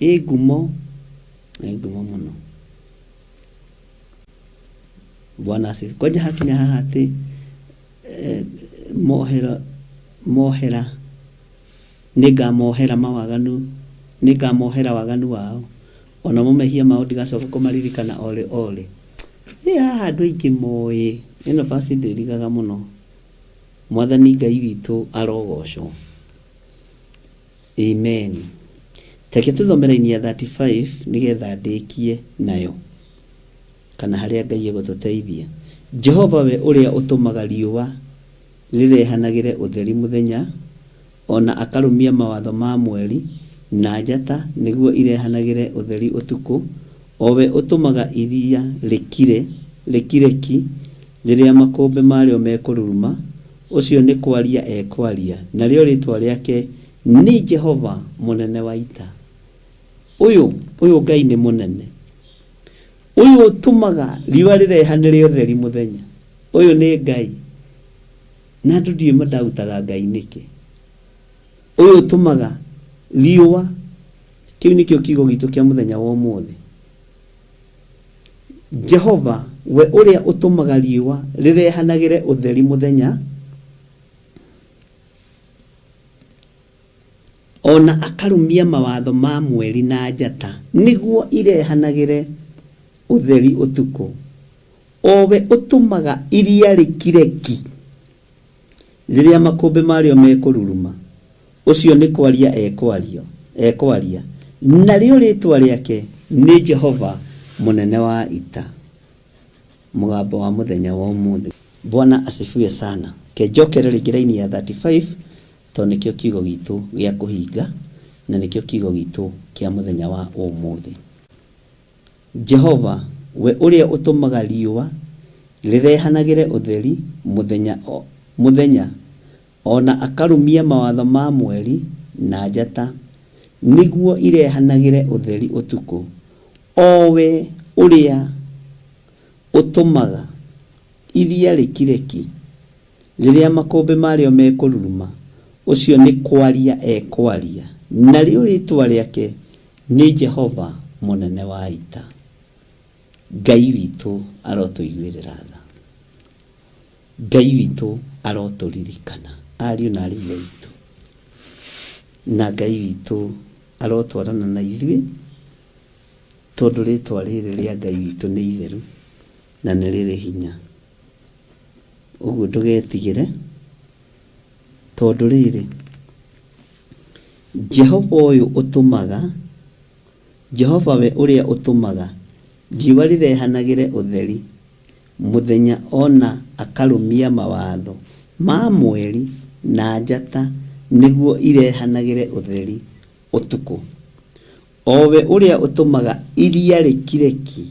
ngumo mũno. Bwana asifiwe. Kwaja hakinya haha atĩ mohera nĩngamohera mawaganu, nĩngamohera waganu wao, ona mumehia mao ndigacoka kũmaririkana ole. Haha andũ aingĩ moĩ ĩno verse ndĩrigaga mũno. Mwathani Ngai witũ arogocwo. Amen. Teke tũthomere inia 35 nĩgetha ndĩkie nayo, kana harĩa Ngai egũtũteithia. Jehova we ũrĩa ũtũmaga riũa rĩrehanagĩre ũtheri mũthenya, ona akarũmia mawatho ma mweri na njata nĩguo irehanagĩre ũtheri ũtukũ. Owe ũtũmaga iria rĩkireki rĩrĩa makũmbĩ marĩo mekũruruma. Ũcio nĩ kwaria ekwaria, narĩo rĩtwa rĩake nĩ Jehova mũnene wa ita. Ũyũ Ngai nĩ mũnene. Ũyũ ũtũmaga riũa rĩrehanĩre ũtheri mũthenya. Ũyũ nĩ Ngai. Na andũ ndiũĩ mandautaga Ngai nĩkĩ. Ũyũ ũtũmaga riũa, kĩu nĩkĩo kiugo gitũ kĩa mũthenya wa ũmũthĩ. Jehova we ũrĩa ũtũmaga riũa rĩrehanagĩre ũtheri mũthenya, ona akarumia mawatho ma mweri na njata nĩguo irehanagĩre ũtheri ũtukũ. Owe ũtũmaga iria rĩkireki rĩrĩa makũmbĩ marĩo mekũruruma. Ũcio nĩ kwaria ekwaria, narĩo rĩtwa rĩake nĩ Jehova mũnene wa ita. Mũgambo wa mũthenya wa ũmũthĩ. Bwana asifiwe sana. Kenjokere rĩngĩ raini ya 35 to nĩkĩo kiugo gitũ gĩa kũhinga na nĩkĩo kiugo gitũ kĩa mũthenya wa ũmũthĩ. Jehova we ũrĩa ũtũmaga riũa rĩrehanagĩre ũtheri mũthenya, ona akarumia mawatho ma mweri na njata nĩguo irehanagĩre ũtheri ũtukũ. Owe ũrĩa ũtũmaga iria rĩkireki rĩrĩa makũmbĩ marĩo mekũruruma. Ũcio nĩ kwaria ekwaria, narĩo rĩtwa rĩake nĩ Jehova mũnene wa ita. Ngai witũ arotũiguĩrĩra tha. Ngai witũ arotũririkana ariũ na arĩ ithe witũ, na Ngai witũ arotwarana na ithuĩ, tondũ rĩtwa rĩrĩ rĩa Ngai witũ nĩ itheru na nĩ rĩrĩ hinya. Ũguo ndũgetigĩre, tondũ rĩrĩ Jehova we ũrĩa ũtũmaga riũa rĩrehanagĩre ũtheri mũthenya, ona akarũmia mawatho ma mweri na njata nĩguo irehanagĩre ũtheri ũtukũ. Owe ũrĩa ũtũmaga iria rĩkireki,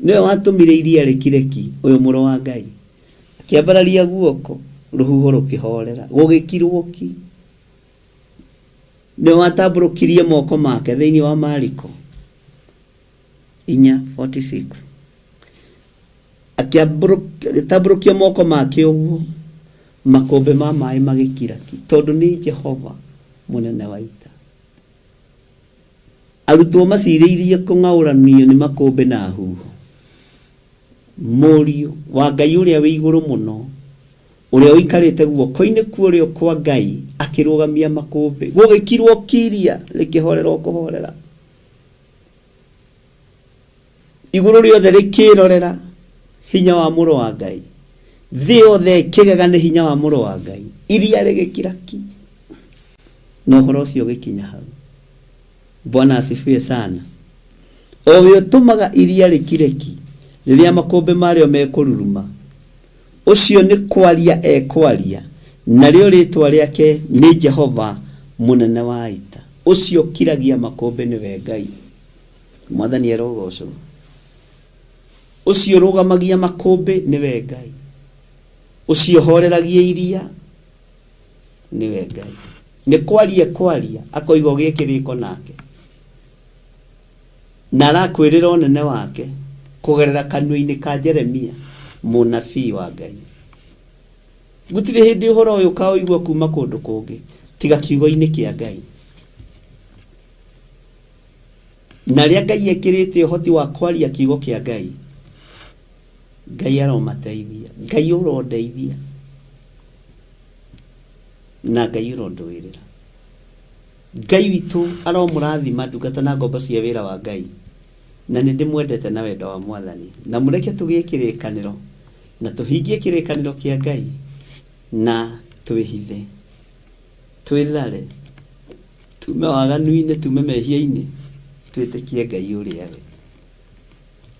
nĩwe watũmire iria rĩkireki, ũyũ mũrũ wa Ngai, akĩambararia guoko rũhuho rũkĩhorera gũgĩkirwo ki. Nĩwe watambũrũkirie moko make thĩinĩ wa Mariko 4:46, akĩambũrũkia moko make ũguo, makũmbĩ ma maĩ magĩkira ki, tondũ nĩ Jehova mũnene wa ita. Arutwo macirĩirie kũng'aũranio nĩ makũmbĩ na huho. Mũriũ wa Ngai ũrĩa wĩ igũrũ mũno, ũrĩa ũikarĩte guoko-inĩ kuorĩo kwa Ngai, akĩrũgamia makũmbĩ, gũgĩkirwo kiria rĩkĩhorera kũhorera. Igũrũ rĩothe rĩkĩrorera hinya wa mũrũ wa Ngai, thĩ yothe kĩgega nĩ hinya wa mũrũ wa Ngai, iria rĩgĩkira ki. Na ũhoro ũcio ũgĩkinya hau. Bwana asifiwe sana. Owe ũtũmaga iria rĩkireki rĩrĩa makũmbĩ marĩo mekũruruma. Ũcio nĩ kwaria ekwaria, narĩo rĩtwa rĩake nĩ Jehova mũnene wa ita. Ũcio kiragia makũmbĩ nĩwe Ngai. Mwathani arogocwo. Ũcio rũgamagia makũmbĩ nĩwe Ngai. Ũcio horeragia iria nĩwe Ngai. Nĩ kwaria ekwaria, akoiga gĩkĩrĩko nake, na arakwĩrĩra ũnene wake, kugerera kanua-ini ka Jeremia munabii wa Ngai. Gutire hindi uhoro uyu kaoigwa kuma kundu kungi tiga kiugo-ini kia Ngai. Na ria Ngai ekirite uhoti wa kwaria kiugo kia Ngai, Ngai aromateithia, Ngai urondeithia, na Ngai urondwirira. Ngai witu aromurathima ndungata na ngombo cia wira wa Ngai, na nĩ ndĩmwendete na wendo wa Mwathani. Na mũreke tũgĩe kĩrĩkanĩro na tũhingie kĩrĩkanĩro kĩa Ngai na twĩhithe, twĩthare, tume waganu-inĩ, tume mehia-inĩ, twĩtĩkie Ngai ũrĩa we.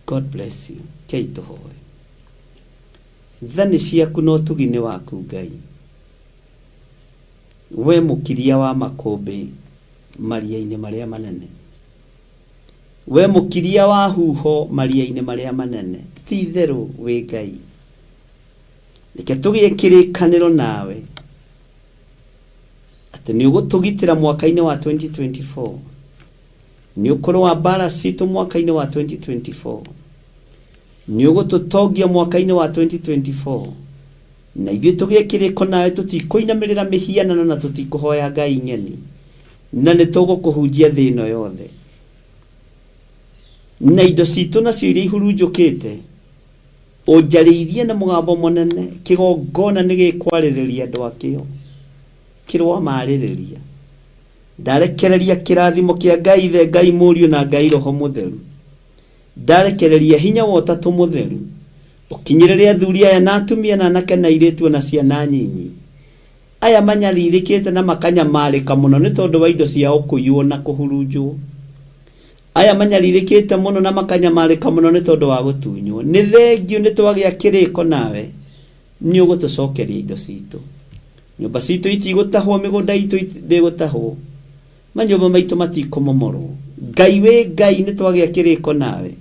God bless you. Kei tũhoe. Thani ciaku no tũgi-inĩ waku Ngai, we mũkiria wa makũmbĩ maria-inĩ marĩa manene, we mũkiria wa huho maria-inĩ marĩa manene, ti itherũ wĩ Ngai. Reke tũgĩe kĩrĩkanĩro nawe atĩ nĩ ũgũtũgitĩra mwaka-inĩ wa 2024, nĩ ũkũrũa mbara citũ mwaka-inĩ wa 2024, nĩ ũgũtũtongia mwaka-inĩ wa 2024, na ithuĩ tũgĩe kĩrĩko nawe tũtikũinamĩrĩra mĩhianano na tũtikũhoya ngai ng'eni, na nĩ tũgũkũhunjia thĩ ĩno yothe, na indo citũ nacio iria ihurunjũkĩte ũnjarĩithie na mũgambo mũnene. Kĩgongona nĩ gĩkwarĩrĩria andũ akĩo, kĩrwa marĩrĩria. Ndarekereria kĩrathimo kĩa Ngai Ithe, Ngai Mũriũ na Ngai Roho Mũtheru. Ndarekereria hinya wa Ũtatũ Mũtheru ũkinyĩrĩre athuri aya na atumia na anake na airĩtu na ciana nyinyi aya manyarirĩkĩte na makanyamarĩka mũno nĩ tondũ wa indo ciao kũiywo na kũhurunjwo. Aya manyarirĩkĩte mũno na makanyamarĩka mũno nĩ tondũ wa gũtunywo. Nĩ thengiũ nĩ twagĩa kĩrĩko nawe, nĩ ũgũtũcokeria indo citũ. Nyũmba citũ itigũtahwo, mĩgũnda itũ ndĩgũtahwo, manyũmba maitũ matikũmomorwo. Ngai wĩ Ngai, nĩ twagĩa kĩrĩko nawe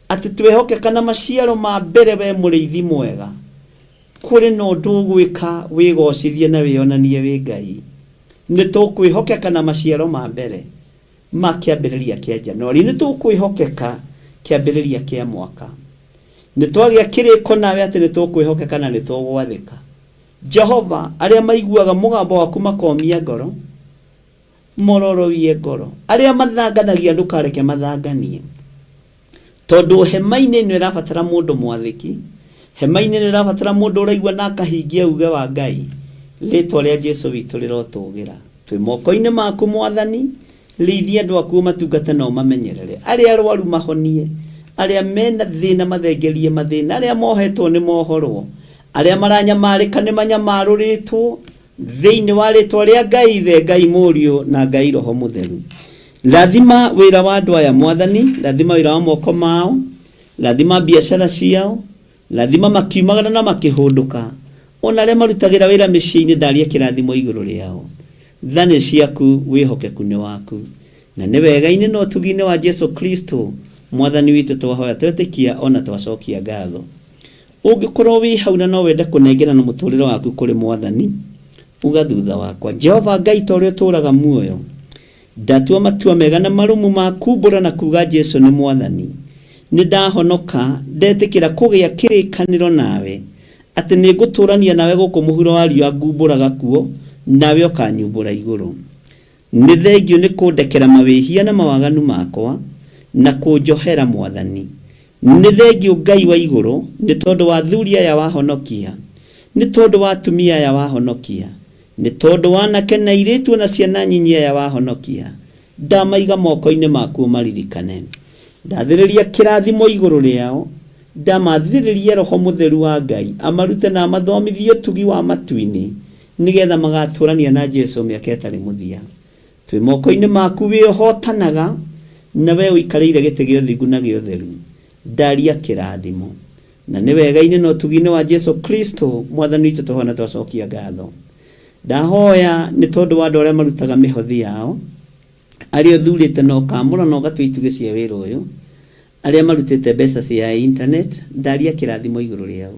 atĩ twĩhokeka na maciaro ma mbere, we mũrĩithi mwega. Kũrĩ na ũndũ ũgwĩka wĩgocithie na wĩonanie wĩ Ngai. Nĩ tũkwĩhokeka na maciaro ma mbere ma kĩambĩrĩria kĩa Januari, nĩ tũkwĩhokeka kĩambĩrĩria kĩa mwaka. Nĩ twagĩa kĩrĩko nawe atĩ nĩ tũkwĩhokeka na nĩ tũgwathĩka. Jehova, arĩa maiguaga mũgambo waku makomia ngoro, mororowie ngoro. Arĩa mathanganagia ndũkareke mathanganie, tondũ hema-inĩ nĩ ĩrabatara mũndũ mwathĩki, hema-inĩ nĩ ĩrabatara mũndũ ũraigua na akahingia uge wa Ngai. Rĩĩtwa rĩa Jesũ witũ rĩrotũgĩra. Twĩ moko-inĩ maku Mwathani, rĩithia andũ aku matungate na ũmamenyerere. Arĩa arwaru mahonie, arĩa mena thĩna mathengerie mathĩna, arĩa mohetwo nĩ mohorwo, arĩa maranyamarĩka nĩ manyamarũrĩtwo thĩinĩ wa rĩĩtwa rĩa Ngai Ithe, Ngai Mũriũ na Ngai Roho Mũtheru. Rathima wĩra wa andũ aya Mwathani, rathima wĩra wa moko mao, rathima biacara ciao, rathima makiumagara na makĩhũndũka. Ona arĩa marutagĩra wĩra mĩciĩ-inĩ, ndaria kĩrathimo igũrũ rĩao. Thani ciaku wĩhokeku nĩ waku, na nĩ wega-inĩ na ũtugi-inĩ wa Jesũ Kristo Mwathani witũ twahoya twetĩkia ona twacokia ngatho. Ũngĩkorwo wĩ hau na no wende kũnengerana mũtũrĩre waku kũrĩ Mwathani, uga thutha wakwa: Jehova Ngai ta ũrĩa ũtũũraga muoyo, ndatua matua mega na marũmu ma kumbũra na kuga Jesũ nĩ Mwathani. Nĩ ndahonoka, ndetĩkĩra kũgĩa kĩrĩkanĩro nawe atĩ nĩ ngũtũrania nawe gũkũ mũhuro wa riũa ngumbũraga kuo, nawe ũkanyumbũra igũrũ. Nĩ thengiũ nĩ kũndekera mawĩhia na mawaganu makwa na kũnjohera Mwathani. Nĩ thengiũ Ngai wa igũrũ nĩ tondũ wa athuri aya wahonokia, nĩ tondũ wa atumia aya wahonokia, nĩ tondũ wa anake na airĩtu na ciana nyinyi aya wahonokia. Ndamaiga moko-inĩ maku maririkane. Ndathĩrĩria kĩrathimo igũrũ rĩao, ndamathĩrĩria Roho Mũtheru wa Ngai amarute na amathomithie ũtugi wa matu-inĩ, nĩgetha magatũrania na Jesũ mĩaka ĩtarĩ mũthia. Twĩ moko-inĩ maku wĩhotanaga, na we ũikarĩire gĩtĩ gĩa ũthingu na gĩa ũtheru. Ndaria kĩrathimo, na nĩ wega-inĩ na ũtugi-inĩ wa Jesũ Kristo Mwathani witũ tũhoya na twacokia ngatho. Ndahoya nĩ tondũ wa andũ arĩa marutaga mĩhothi yao, arĩa ũthurĩte na ũkamũra na ũgatua itugĩ cia wĩra ũyũ, arĩa marutĩte mbeca cia internet, ndaria kĩrathimo igũrũ rĩao.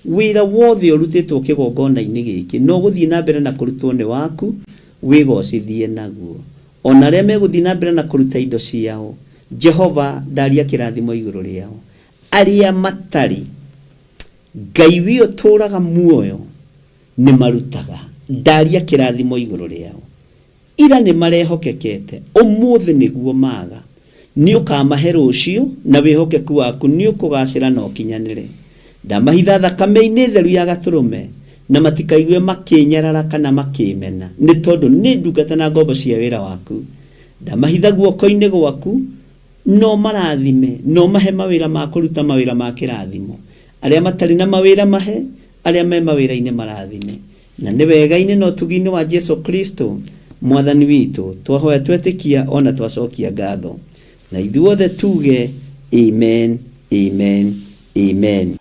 Wĩra wothe ũrutĩtwo kĩgongona-inĩ gĩkĩ no gũthiĩ na mbere na kũrutwo nĩ waku, wĩgocithie naguo. Ona arĩa megũthiĩ na mbere na kũruta indo ciao, Jehova, ndaria kĩrathimo igũrũ rĩao. aria matari Ngai wi uturaga muoyo ni marutaga ndaria kirathimo iguru riao ira ni marehokekete umuthi niguo maga ni ukamahe rucio na wihokeku waku ni ukugacira no kinyanire ndamahitha thakame-ini theru ya gaturume na matikaigue makinyarara kana makimena ni tondu ni ndungata na ngombo cia wira waku ndamahitha guoko-ini gwaku no marathime no mahe mawira ma kuruta mawira ma kirathimo aria matari na mawira mahe aria me mawira-ini marathime na ni wega-ini no tugi-ini wa Jesu Kristo mwathani witu twahoya twetikia ona twacokia ngatho na ithuothe tuge amen amen amen.